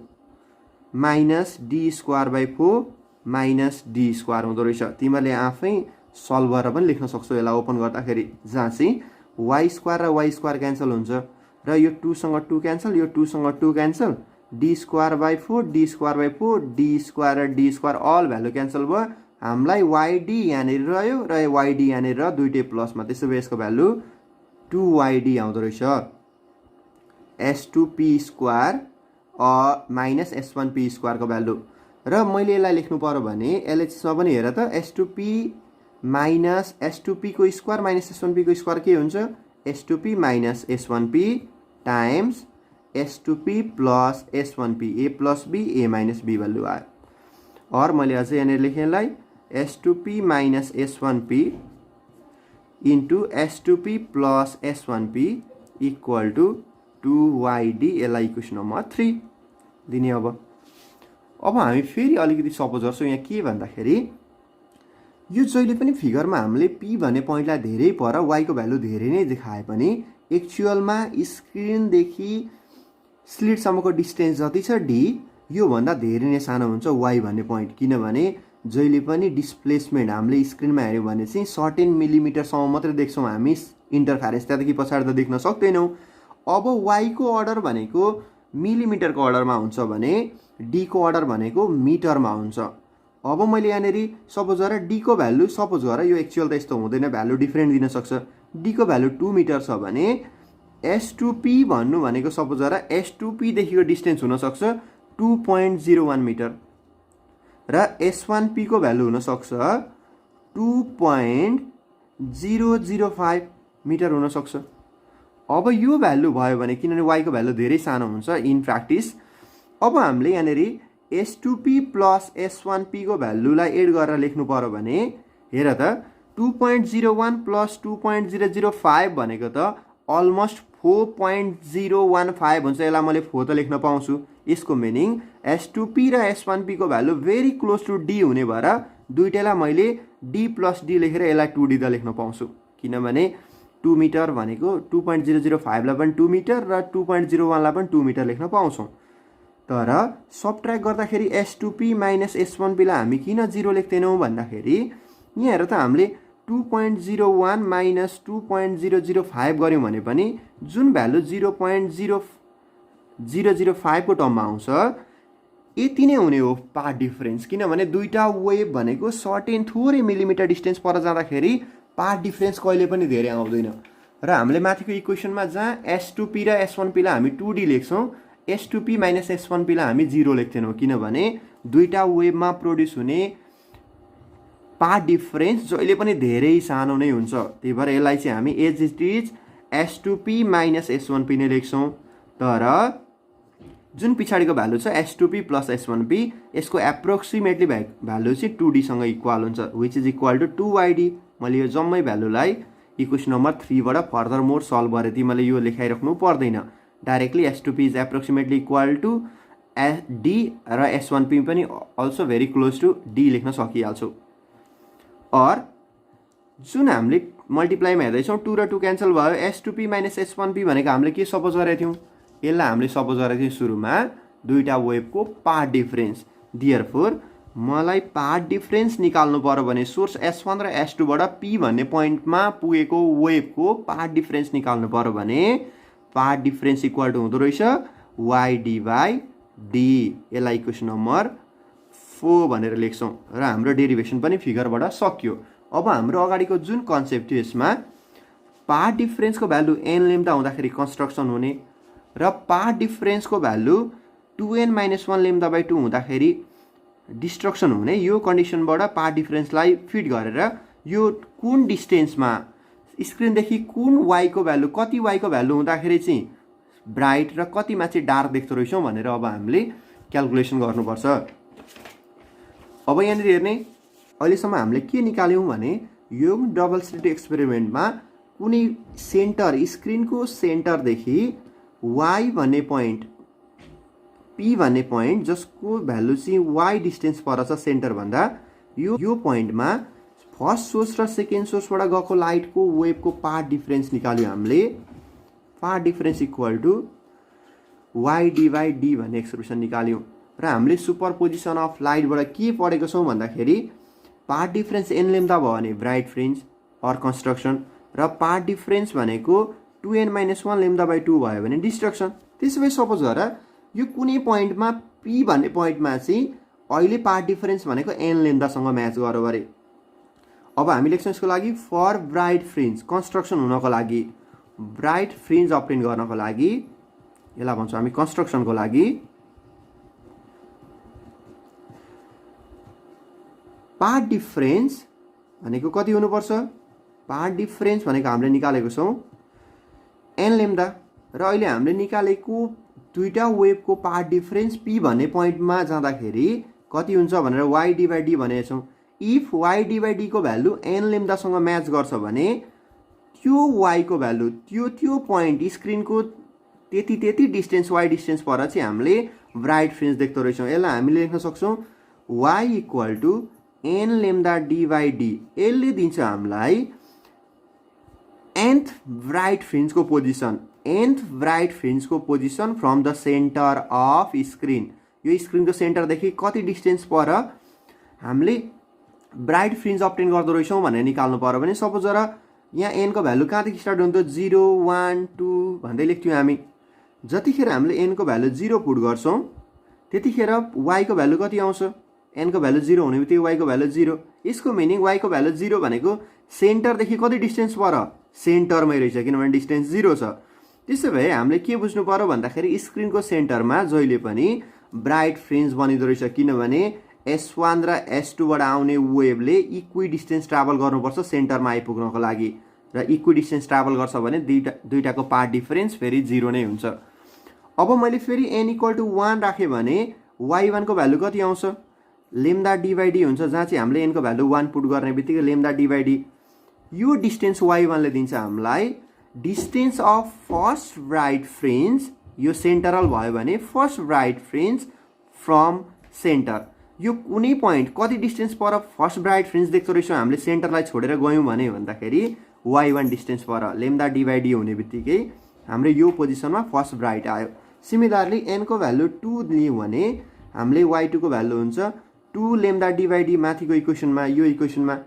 minus D square by 4 minus D square हुँदो रहेछ। तिमीहरूले आफै सल्भ गरेर पनि लेख्न सक्छौ यसलाई ओपन गर्दाखेरि, जहाँ चाहिँ Y स्क्वायर र Y स्क्वायर क्यान्सल हुन्छ, र यो 2 सँग 2 क्यान्सल, यो 2 सँग 2 cancel, D square by 4 D square by 4 D square र D square all value cancel भयो। हामीलाई YD यहाँनिर रह्यो र YD यहाँनिर दुईटै प्लसमा, त्यसो भए यसको भ्यालु 2YD आउँदो रहेछ। S2P square minus S1P square को भ्यालु, र मैले यसलाई लेख्नु पर्यो भने LHS मा पनि हेर त, S2P माइनस S2P को स्क्वायर माइनस S1P को स्क्वायर के हुन्छ? S2P minus S1P times S2P plus S1P, A plus B A minus B value आयो। और मैले अझै यहाँनिर लेखेँ यसलाई S2P minus S1P into S2P plus S1P equal to 2YD। यसलाई इक्वेसन नम्बर 3 दिने। अब हामी फेरि अलिकति सपोज गर्छौँ। यहाँ के भन्दाखेरि, यो जहिले पनि फिगरमा हामीले P भन्ने पोइन्टलाई धेरै पर Y को भ्यालु धेरै नै देखाए पनि एक्चुअलमा स्क्रिनदेखि स्लिटसम्मको डिस्टेन्स जति छ D, यो भन्दा धेरै नै सानो हुन्छ Y भन्ने पोइन्ट, किनभने जहिले पनि डिस्प्लेसमेन्ट हामीले स्क्रिनमा हेर्यौँ भने चाहिँ 13 मिलिमिटरसम्म मात्रै देख्छौँ हामी इन्टरफेरेन्स, त्यहाँदेखि पछाडि त देख्न सक्दैनौँ। अब Y को अर्डर भनेको मिलिमिटरको अर्डरमा हुन्छ भने डी को अर्डर भनेको मिटरमा हुन्छ। अब मैले यहाँनिर सपोज गर डी को भ्यालु सपोज गर यो एक्चुअल त यस्तो हुँदैन, भ्यालु डिफ्रेन्ट दिन सक्छ। डी को भ्यालु 2 मिटर छ भने S2P भन्नु भनेको सपोज गर S2P देखिको डिस्टेन्स हुन सक्छ 2.01 मिटर र S1P को भ्यालु हुन सक्छ 2.005 मिटर हुन सक्छ। अब यो भ्यालु भयो भने किनभने y को भ्यालु धेरै सानो हुन्छ इन प्र्याक्टिस, अब हामीले यहाँनिर S2P प्लस S1P को भ्यालुलाई एड गरेर लेख्नु पर्यो भने हेर त 2.01 प्लस 2.005 भनेको त अलमोस्ट 4.015 हुन्छ। यसलाई मैले 4 त लेख्न पाउँछु। यसको मिनिङ S2P र S1P को value very close to D हुने भएर दुईटैलाई मैले D प्लस D लेखेर यसलाई 2D त लेख्न पाउँछु, किनभने 2 मिटर भनेको 2.005 लाई पनि 2 मिटर र 2.01 लाई पनि 2 मिटर लेख्न पाउँछौँ। तर सबट्र्याक्ट गर्दाखेरि S2P माइनस S1P लाई हामी किन 0 लेख्दैनौँ भन्दाखेरि यहाँ हेर त हामीले 2.01 माइनस 2.005 गऱ्यौँ भने पनि जुन भ्यालु 0.005 को टर्ममा आउँछ यति नै हुने हो पाथ डिफरेन्स, किनभने दुईटा वेभ भनेको सर्टेन थोरै मिलिमिटर डिस्टेन्स पर जाँदाखेरि पाथ डिफरेन्स कहिले पनि धेरै आउँदैन। र हामीले माथिको इक्वेसनमा जहाँ S2P र S1P लाई हामी 2D लेख्छौँ, S2P माइनस S1P लाई हामी 0 लेख्दैनौँ, किनभने दुईटा वेभमा प्रोड्युस हुने पाथ डिफरेन्स जहिले पनि धेरै सानो नै हुन्छ। त्यही भएर यसलाई चाहिँ हामी as it is S2P minus S1P नै लेख्छौँ। तर जुन पछाडिको भ्यालु छ S2P प्लस S1P यसको एप्रोक्सिमेटली भ्यालु चाहिँ 2D सँग इक्वल हुन्छ, which is equal to 2YD। मैले यो जम्मै भ्यालुलाई इक्वेसन नम्बर 3 बाट फर्दर मोर सल्भ गरेँ, मैले यो लेखाइराख्नु पर्दैन। Directly S2P is approximately equal to D र S1P पनि also very close to D लेख्न सकिहाल्छौँ। और जुन हामीले मल्टिप्लाईमा हेर्दैछौँ 2 र 2 क्यान्सल भयो, S2P माइनस S1P भनेको हामीले के सपोज गरेका थियौँ, यसलाई हामीले सपोज गरेको थियौँ सुरुमा दुईटा वेभको पाथ डिफरेन्स। देयरफोर मलाई पाथ डिफरेन्स निकाल्नु पर्यो भने सोर्स S1 र S2 बाट P भन्ने पोइन्टमा पुगेको वेभको पाथ डिफरेन्स निकाल्नु पर्यो भने पाथ डिफरेन्स इक्वल टु हुँदो रहेछ y/d। यसलाई इक्वेसन नम्बर 4 भनेर लेख्छौँ र हाम्रो डेरिभेसन पनि फिगरबाट सकियो। अब हाम्रो अगाडिको जुन कन्सेप्ट थियो यसमा पाथ डिफरेन्सको भ्यालु n लेम्डा हुँदाखेरि कन्स्ट्रक्सन हुने र पाथ डिफरेन्सको value 2n minus 1 lambda by 2 हुँदाखेरि डिस्ट्रक्सन हुने, यो कन्डिसनबाट पाथ डिफरेन्सलाई फिट गरेर यो कुन डिस्टेन्समा स्क्रिनदेखि कुन y को भ्यालु कति y को भ्यालु हुँदाखेरि चाहिँ ब्राइट र कतिमा चाहिँ डार्क देख्दो रहेछौँ भनेर अब हामीले क्यालकुलेसन गर्नुपर्छ। अब यहाँनिर हेर्ने अहिलेसम्म हामीले के निकाल्यौँ भने यो डबल स्लिट एक्सपेरिमेन्टमा कुनै सेन्टर स्क्रिनको सेन्टरदेखि y भन्ने पोइन्ट P भन्ने पोइन्ट जसको भ्यालु चाहिँ y डिस्टेन्स पर छ सेन्टर भन्दा, यो पोइन्टमा फर्स्ट सोर्स र सेकेन्ड सोर्सबाट गएको लाइटको वेभको पाथ डिफरेन्स निकाल्यो हामीले। Path difference equal to y/d भन्ने एक्सप्रेसन निकाल्यौँ र हामीले सुपरपोजिसन अफ लाइटबाट के पढेको छौँ भन्दाखेरि पाथ डिफरेन्स n लेम्डा भयो भने ब्राइट फ्रिन्ज अर कन्स्ट्रक्सन र पाथ डिफरेन्स भनेको 2n माइनस 1 लेम्डा बाई 2 भयो भने डिस्ट्रक्सन। त्यसो भए सपोज गर यो कुनै पोइन्टमा P भन्ने पोइन्टमा चाहिँ अहिले पाथ डिफरेन्स भनेको n लेम्डासँग म्याच गर्यो अरे। अब हामी लेख्छौँ यसको लागि फर ब्राइट फ्रिन्ज कन्स्ट्रक्सन हुनको लागि, ब्राइट फ्रिन्ज अप्टेन गर्नको लागि, यसलाई भन्छौँ हामी कन्स्ट्रक्सनको लागि पाथ डिफरेन्स भनेको कति हुनुपर्छ, पाथ डिफरेन्स भनेको हामीले निकालेको छौँ n लेम्डा र अहिले हामीले निकालेको दुईटा वेभको पाथ डिफरेन्स P भन्ने पोइन्टमा जाँदाखेरि कति हुन्छ भनेर y/d भनेको छौँ। इफ y/d को भ्यालु n लेम्डासँग म्याच गर्छ भने त्यो y को भ्यालु त्यो पोइन्ट स्क्रिनको त्यति डिस्टेन्स y डिस्टेन्स पर चाहिँ हामीले ब्राइट फ्रिन्ज देख्दो रहेछौँ। यसलाई हामीले लेख्न सक्छौँ y equal to n lambda d/d। यसले दिन्छ हामीलाई nth ब्राइट फ्रिन्जको पोजिसन, nth ब्राइट फ्रिन्जको position from the centre of screen. यो स्क्रिनको सेन्टरदेखि कति डिस्टेन्स पर हामीले ब्राइट फ्रिन्ज अप्टेन गर्दो रहेछौँ भनेर निकाल्नु पर्यो भने सपोज गर यहाँ n को भ्यालु कहाँदेखि स्टार्ट हुन्थ्यो 0 1 2 भन्दै लेख्थ्यौँ हामी। जतिखेर हामीले n को भ्यालु 0 पुट गर्छौँ त्यतिखेर y को भ्यालु कति आउँछ, n को भ्यालु 0 हुने बित्तिकै y को भ्यालु 0। यसको मिनिङ y को भ्यालु 0 भनेको सेन्टरदेखि कति डिस्टेन्स पर, सेन्टरमै रहेछ किनभने डिस्टेन्स 0 छ। त्यसो भए हामीले के बुझ्नु पर्यो भन्दाखेरि स्क्रिनको सेन्टरमा जहिले पनि ब्राइट फ्रिन्ज बनिँदो रहेछ किनभने S1 र S2 बाट आउने वेभले इक्वि डिस्टेन्स ट्राभल गर्नुपर्छ सेन्टरमा आइपुग्नको लागि, र इक्वि डिस्टेन्स ट्राभल गर्छ भने दुईटाको पाथ डिफरेन्स फेरि 0 नै हुन्छ। अब मैले फेरि n = 1 राखेँ भने y1 को भ्यालु कति आउँछ, लेम्डा d/d हुन्छ, जहाँ चाहिँ हामीले n को भ्यालु 1 पुट गर्ने बित्तिकै लेम्डा d/d। यो डिस्टेन्स y1 ले दिन्छ हामीलाई distance of first bright fringe, यो सेन्टरल भयो भने first bright fringe from centre, यो कुनै पोइन्ट कति डिस्टेन्स पर फर्स्ट ब्राइट फ्रिन्ज देख्दो रहेछौँ हामीले सेन्टरलाई छोडेर गयौँ भने भन्दाखेरि y1 डिस्टेन्स पर लेम्डा d/d हुने बित्तिकै हाम्रो यो पोजिसनमा फर्स्ट ब्राइट आयो। सिमिलरली n को भ्यालु 2 लियौँ भने हामीले y2 को भ्यालु हुन्छ 2 लेम्डा d/d माथिको इक्वेसनमा, यो इक्वेसनमा।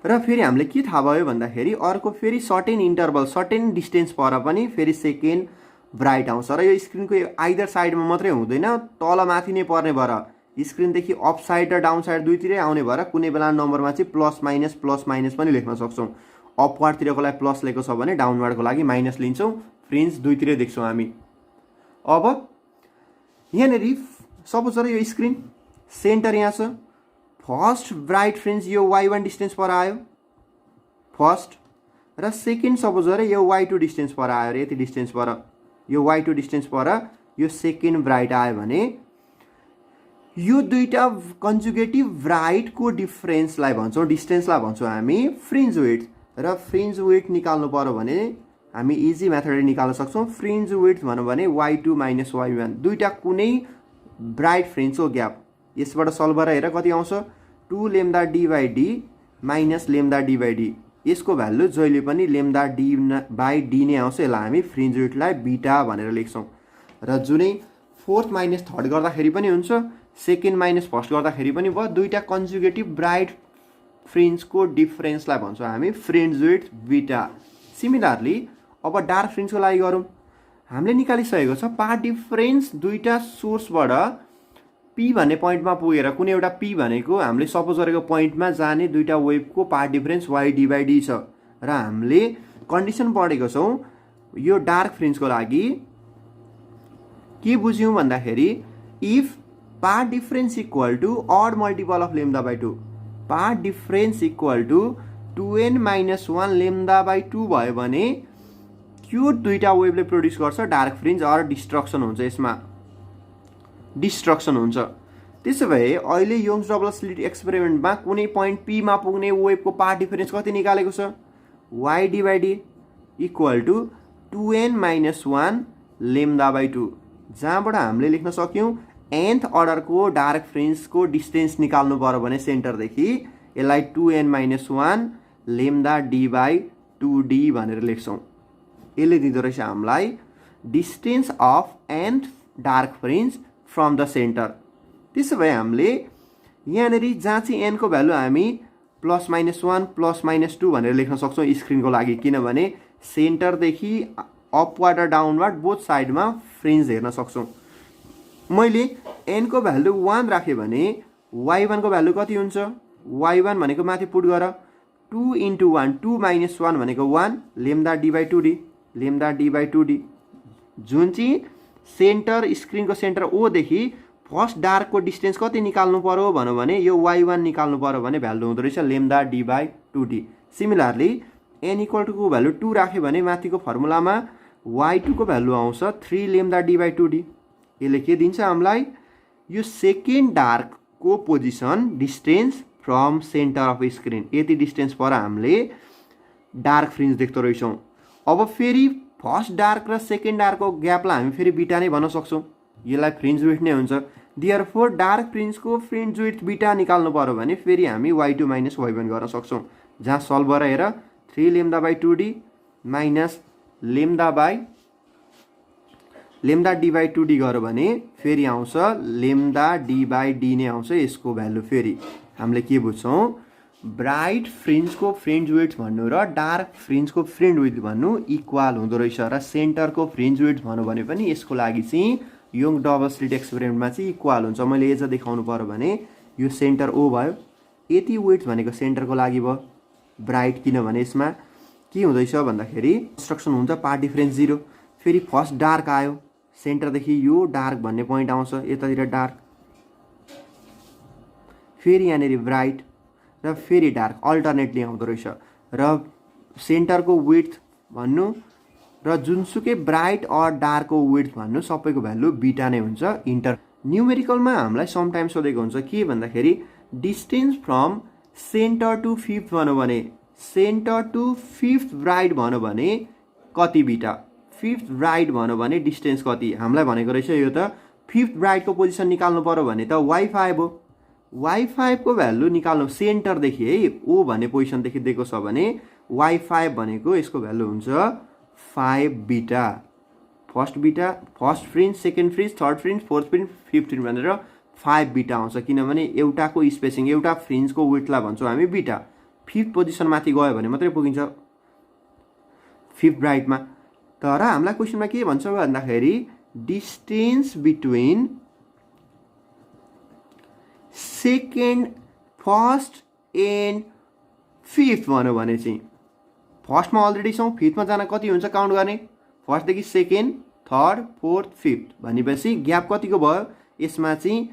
र फेरि हामीले के थाहा भयो भन्दाखेरि अर्को फेरि सर्टेन इन्टरभल सर्टेन डिस्टेन्स पर पनि फेरि सेकेन्ड ब्राइट आउँछ, र यो स्क्रिनको आइदर साइडमा मात्रै हुँदैन, तल माथि नै पर्ने भएर स्क्रिनदेखि अप साइड र डाउन साइड दुईतिरै आउने भएर कुनै बेला नम्बरमा चाहिँ प्लस माइनस पनि लेख्न सक्छौँ। अपवार्डतिरको लागि प्लस लेखेको छ भने डाउनवार्डको लागि माइनस लिन्छौँ, फ्रिन्ज दुईतिरै देख्छौँ हामी। अब यहाँनिर सपोज गरौँ यो स्क्रिन सेन्टर यहाँ छ, फर्स्ट ब्राइट फ्रिन्ज यो y1 डिस्टेन्स पर आयो फर्स्ट, र सेकेन्ड सपोज गरौँ यो y2 डिस्टेन्स पर आयो, यति डिस्टेन्स पर यो y2 डिस्टेन्स पर यो सेकेन्ड ब्राइट आयो भने यो दुईटा कन्जुगेटिभ ब्राइटको डिफरेन्सलाई भन्छौँ, डिस्टेन्सलाई भन्छौँ हामी फ्रिन्ज विड्थ। र फ्रिन्ज विड्थ निकाल्नु पर्यो भने हामी इजी मेथडले निकाल्न सक्छौँ। फ्रिन्ज विड्थ भनौँ भने y2 - y1, दुईटा कुनै ब्राइट फ्रिन्जको ग्याप, यसबाट सल्भ गरेर हेर कति आउँछ 2 lambda d/d minus lambda d/d, यसको भ्यालु जहिले पनि लेम्डा d/d नै आउँछ। यसलाई हामी फ्रिन्ज विड्थलाई बीटा भनेर लेख्छौँ, र जुनै फोर्थ माइनस थर्ड गर्दाखेरि पनि हुन्छ, सेकेन्ड माइनस फर्स्ट गर्दाखेरि पनि भयो, दुईटा कन्जुगेटिभ ब्राइट फ्रिन्जको डिफरेन्सलाई भन्छौँ हामी फ्रिन्ज विड्थ बीटा। सिमिलरली अब डार्क फ्रिन्जको लागि गरौँ, हामीले निकालिसकेको छ पाथ डिफरेन्स दुईटा सोर्सबाट P भन्ने पोइन्टमा पुगेर कुनै एउटा P भनेको हामीले सपोज गरेको पोइन्टमा जाने दुईटा वेभको पाथ डिफरेन्स y/d छ, र हामीले कन्डिसन पढेको छौँ यो डार्क फ्रिन्जको लागि के बुझ्यौँ भन्दाखेरि if path difference equal to odd multiple of λ/2, path difference equal to 2n - 1 λ/2 भयो भने त्यो दुईटा वेभले प्रोड्युस गर्छ डार्क फ्रिन्ज अर डिस्ट्रक्सन हुन्छ, यसमा डिस्ट्रक्सन हुन्छ। त्यसो भए अहिले योङ्स डबल स्लिट एक्सपेरिमेन्टमा कुनै पोइन्ट P मा पुग्ने वेभको पाथ डिफरेन्स कति निकालेको छ y/d इक्वल टु 2n - 1 λ/2, जहाँबाट हामीले लेख्न सक्यौँ nth अर्डरको डार्क फ्रिन्जको डिस्टेन्स निकाल्नु पर्यो भने सेन्टरदेखि यसलाई 2n - 1 λd/2d भनेर लेख्छौँ। यसले दिँदो रहेछ हामीलाई distance of nth dark fringe from the centre. त्यसो भए हामीले यहाँनिर जहाँ चाहिँ n को भ्यालु हामी +-1 +-2 भनेर लेख्न सक्छौँ स्क्रिनको लागि, किनभने सेन्टरदेखि अपवार्ड र डाउनवार्ड बोथ साइडमा फ्रिन्ज हेर्न सक्छौँ। मैले n को भ्यालु 1 राखेँ भने y1 को भ्यालु कति हुन्छ, y1 भनेको माथि पुट गर 2 × 1 2 - 1 भनेको 1 लेम्डा d/2d लेम्डा d/2d, जुन चाहिँ सेन्टर स्क्रिनको सेन्टर O देखि फर्स्ट डार्कको डिस्टेन्स कति निकाल्नु पर्यो भनौँ भने यो y1 निकाल्नु पर्यो भने भ्यालु हुँदो रहेछ लेम्डा d/2d। सिमिलरली n = को भ्यालु 2 राख्यो भने माथिको फर्मुलामा y2 को भ्यालु आउँछ 3 लेम्डा d/2d। यसले के दिन्छ हामीलाई यो सेकेन्ड डार्कको position distance from centre of screen, यति डिस्टेन्स पर हामीले डार्क फ्रिन्ज देख्दो रहेछौँ। अब फेरि फर्स्ट डार्क र सेकेन्ड डार्कको ग्यापलाई हामी फेरि बीटा नै भन्न सक्छौँ, यसलाई फ्रिन्ज विड्थ नै हुन्छ। देयरफोर डार्क फ्रिन्जको फ्रिन्ज विड्थ बीटा निकाल्नु पर्यो भने फेरि हामी y2 - y1 गर्न सक्छौँ, जहाँ सल्भ गरेर 3 λ/2d माइनस लेम्डा d/2d गर्यो भने फेरि आउँछ लेम्डा d/d नै आउँछ यसको भ्यालु। फेरि हामीले के बुझ्छौँ ब्राइट फ्रिन्जको फ्रिन्ज विड्थ भन्नु र डार्क फ्रिन्जको फ्रिन्ज विड्थ भन्नु इक्वल हुँदो रहेछ, र सेन्टरको फ्रिन्ज विड्थ भन्नु भने पनि यसको लागि चाहिँ योङ डबल स्लिट एक्सपेरिमेन्टमा चाहिँ इक्वल हुन्छ। मैले एज देखाउनु पर्यो भने यो सेन्टर ओ भयो, यति वेट भनेको सेन्टरको लागि भयो ब्राइट, किनभने यसमा के हुँदैछ भन्दाखेरि कन्स्ट्रक्सन हुन्छ पार्ट डिफरेन्स 0। फेरि फर्स्ट डार्क आयो, सेन्टरदेखि यो डार्क भन्ने पोइन्ट आउँछ, यतातिर डार्क, फेरि यहाँनिर ब्राइट र फेरि डार्क अल्टरनेटली आउँदो रहेछ। र सेन्टरको विड्थ भन्नु र जुनसुकै ब्राइट अर डार्कको विड्थ भन्नु सबैको भ्यालु बिटा नै हुन्छ। इन्टर न्युमेरिकलमा हामीलाई समटाइम्स सोधेको हुन्छ के भन्दाखेरि distance from centre to fifth भन्यो भने, सेन्टर टु फिफ्थ ब्राइट भन्यो भने कति बिटा, फिफ्थ ब्राइट भन्यो भने डिस्टेन्स कति। हामीलाई भनेको रहेछ यो त फिफ्थ ब्राइटको पोजिसन निकाल्नु पर्यो भने त y5 हो, y5 को भ्यालु निकाल्नु सेन्टरदेखि है, ओ भन्ने पोजिसनदेखि दिएको छ भने y5 भनेको यसको भ्यालु हुन्छ 5 बिटा। First fringe, second fringe, third fringe, fourth fringe, fifth fringe भनेर 5 बिटा आउँछ, किनभने एउटाको स्पेसिङ, एउटा फ्रिन्जको विड्थलाई भन्छौँ हामी बिटा। फिफ्थ पोजिसन माथि गयो भने मात्रै पुगिन्छ फिफ्थ ब्राइटमा। तर हामीलाई क्वेसनमा के भन्छ भन्दाखेरि distance between second, first and fifth भन्यो भने चाहिँ फर्स्टमा अलरेडी छौँ, फिफ्थमा जान कति हुन्छ काउन्ट गर्ने, फर्स्टदेखि सेकेन्ड, थर्ड, फोर्थ, फिफ्थ भनेपछि ग्याप कतिको भयो। यसमा चाहिँ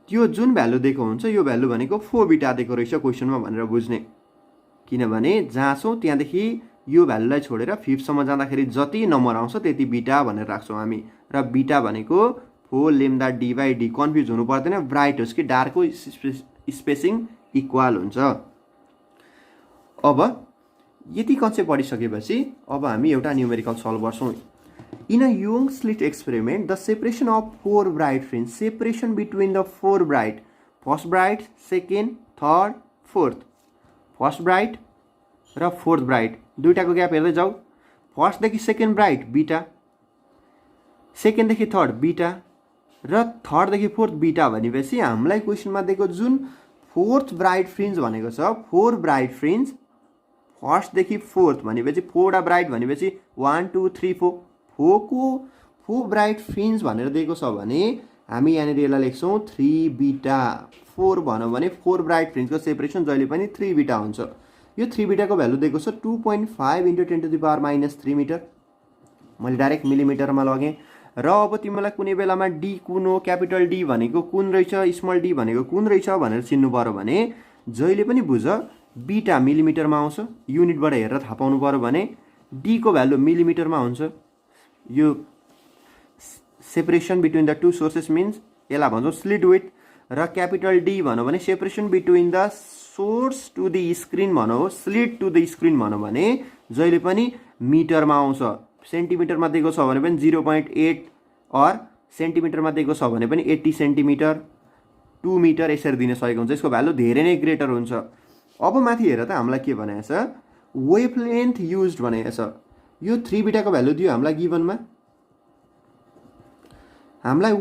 त्यो जुन भ्यालु दिएको हुन्छ यो भ्यालु भनेको 4 बिटा दिएको रहेछ क्वेसनमा भनेर बुझ्ने, किनभने जहाँ छौँ त्यहाँदेखि यो भ्यालुलाई छोडेर फिफ्थसम्म जाँदाखेरि जति नम्बर आउँछ त्यति बिटा भनेर राख्छौँ हामी। र बिटा भनेको 4 lambda D by D, confuse हुनु पर्दैन, ब्राइट होस् कि डार्कको स्पेसिङ इक्वल हुन्छ। अब यति कन्सेप्ट पढिसकेपछि अब हामी एउटा न्युमेरिकल सल्भ गर्छौँ। In a Young slit experiment the separation of 4 bright fringe, separation between the 4 bright, first bright, second, third, fourth, first bright र फोर्थ ब्राइट दुईटाको ग्याप हेर्दै जाऊ। फर्स्टदेखि सेकेन्ड ब्राइट बिटा, सेकेन्डदेखि थर्ड बिटा र थर्डदेखि फोर्थ बिटा भनेपछि हामीलाई क्वेसनमा दिएको जुन फोर्थ ब्राइट फ्रिन्ज भनेको छ, 4 ब्राइट फ्रिन्ज फर्स्टदेखि फोर्थ भनेपछि 4वटा ब्राइट भनेपछि 1 2 3 4, 4 ब्राइट फ्रिन्ज भनेर दिएको छ भने हामी यहाँनिर यसलाई लेख्छौँ 3 बिटा। 4 भन्यो भने 4 ब्राइट फ्रिन्जको सेपरेसन जहिले पनि 3 बिटा हुन्छ। यो 3 बिटाको भ्यालु दिएको छ 2.5 × 10⁻³ मिटर। मैले डाइरेक्ट मिलिमिटरमा लगेँ। र अब तिमीलाई कुनै बेलामा डी कुन हो, क्यापिटल डी भनेको कुन रहेछ, स्मल डी भनेको कुन रहेछ भनेर चिन्नु पर्यो भने जहिले पनि बुझ बिटा मिलिमिटरमा आउँछ, युनिटबाट हेरेर थाहा पाउनु पर्यो भने डी को भ्यालु मिलिमिटरमा हुन्छ। यो separation between the two sources means यसलाई भन्छौँ स्लिट विड्थ। र क्यापिटल डी भन्यो भने separation between the source to the screen भनौँ, स्लिट टु द स्क्रिन भनौँ भने जहिले पनि मिटरमा आउँछ। सेन्टिमिटरमा दिएको छ भने पनि 0.8 और सेन्टिमिटरमा दिएको छ भने पनि 80 सेन्टिमिटर, 2 मिटर यसरी दिन सकेको हुन्छ। यसको भ्यालु धेरै नै ग्रेटर हुन्छ। अब माथि हेर त हामीलाई के भनेको छ, वेभलेन्थ युज्ड भनेको छ। यो 3 बिटाको भ्यालु दियो हामीलाई गिभनमा, हामीलाई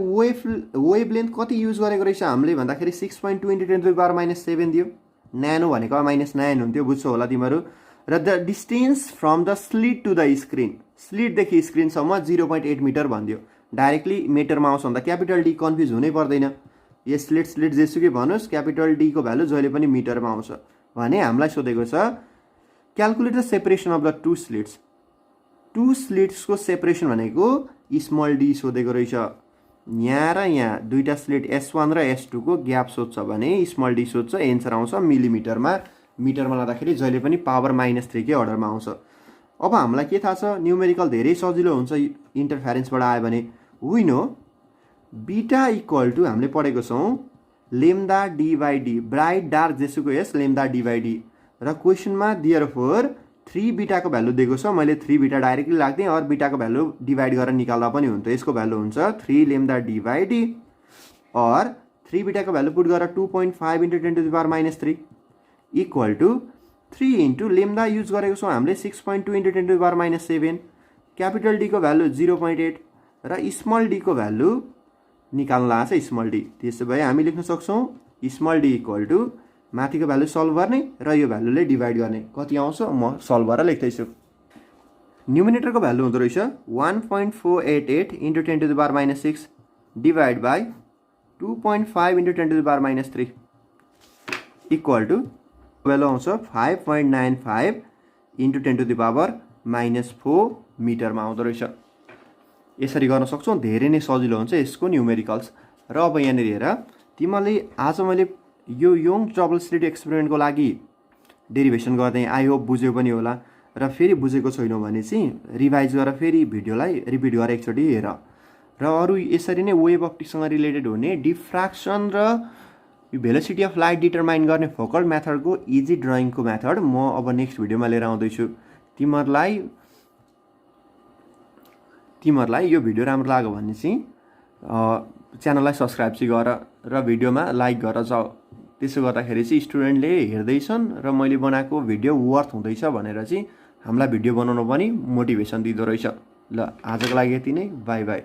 वेभलेन्थ कति युज गरेको रहेछ हामीले भन्दाखेरि 6.2 × 10⁻⁷ दियो। न्यानो भनेको -9 हुन्थ्यो, बुझ्छौ होला तिमीहरू। र the distance from the slit to the screen, स्लिटदेखि स्क्रिनसम्म 0.8 मिटर भनिदियो। डाइरेक्टली मिटरमा आउँछ भन्दा क्यापिटल डी कन्फ्युज हुनै पर्दैन। यो स्लिट जेसुकै भन्नुहोस् क्यापिटल डी को भ्यालु जहिले पनि मिटरमा आउँछ भने हामीलाई सोधेको छ calculate the separation of the two slits. Two स्लिट्सको सेपरेसन भनेको स्मल डी सोधेको रहेछ। यहाँ र यहाँ दुईटा स्लिट S1 र S2 को ग्याप सोध्छ भने स्मल डी सोध्छ, एन्सर आउँछ मिलिमिटरमा। मिटरमा लाँदाखेरि जहिले पनि पावर -3 के अर्डरमा आउँछ। अब हामीलाई के थाहा छ, न्युमेरिकल धेरै सजिलो हुन्छ इन्टरफेरेन्सबाट आयो भने। वी नो बिटा इक्वल टु हामीले पढेको छौँ lambda D by D, bright dark जेसुकै होस् लेम्डा डी बाई डी। र क्वेसनमा देयरफोर 3 बिटाको भ्यालु दिएको छ, मैले 3 बिटा डाइरेक्टली लाग्थेँ और बिटाको भ्यालु डिभाइड गरेर निकाल्दा पनि हुन्थ्यो। यसको भ्यालु हुन्छ 3 लेम्डा डी बाई डी और 3 बिटाको भ्यालु पुट गरेर 2.5 × 10⁻³ equal to 3 into lambda use गरेको छौँ हामीले 6.2 × 10⁻⁷। क्यापिटल डी को भ्यालु 0.8 र स्मल डी को भ्यालु निकाल्न आएको छ स्मल डी। त्यसो भए हामी लेख्न सक्छौँ स्मल डी इक्वल टु माथिको भ्यालु सल्भ गर्ने र यो भ्यालुले डिभाइड गर्ने। कति आउँछ म सल्भ गरेर लेख्दैछु। न्युमिनेटरको भ्यालु हुँदो रहेछ 1.488 × 10⁻⁶ divide by 2.5 into 10⁻³ equal to value आउँछ 5.95 इन्टु 10⁻⁻4 मिटरमा आउँदो रहेछ। यसरी गर्न सक्छौँ, धेरै नै सजिलो हुन्छ यसको न्युमेरिकल्स। र अब यहाँनिर हेर, तिमीले आज मैले यो योङ्स डबल स्लिट एक्सपेरिमेन्टको लागि डेरिभेसन गर्दै आई होप बुझ्यो पनि होला। र फेरि बुझेको छैनौ भने चाहिँ रिभाइज गरेर फेरि भिडियोलाई रिपिट गरेर एकचोटि हेर। र अरू यसरी नै वेभ अप्टिक्ससँग रिलेटेड हुने डिफ्र्याक्सन र भेलोसिटी अफ लाइट डिटरमाइन गर्ने फोकल मेथडको इजी ड्रइङको मेथड म अब नेक्स्ट भिडियोमा लिएर आउँदैछु। तिमीहरूलाई यो भिडियो राम्रो लाग्यो भने चाहिँ च्यानललाई सब्सक्राइब चाहिँ गर र भिडियोमा लाइक गरेर जाऊ। त्यसो गर्दाखेरि चाहिँ स्टुडेन्टले हेर्दैछन् र मैले बनाएको भिडियो वर्थ हुँदैछ भनेर चाहिँ हामीलाई भिडियो बनाउनु पनि मोटिभेसन दिँदो रहेछ। ल आजको लागि यति नै, बाई बाई।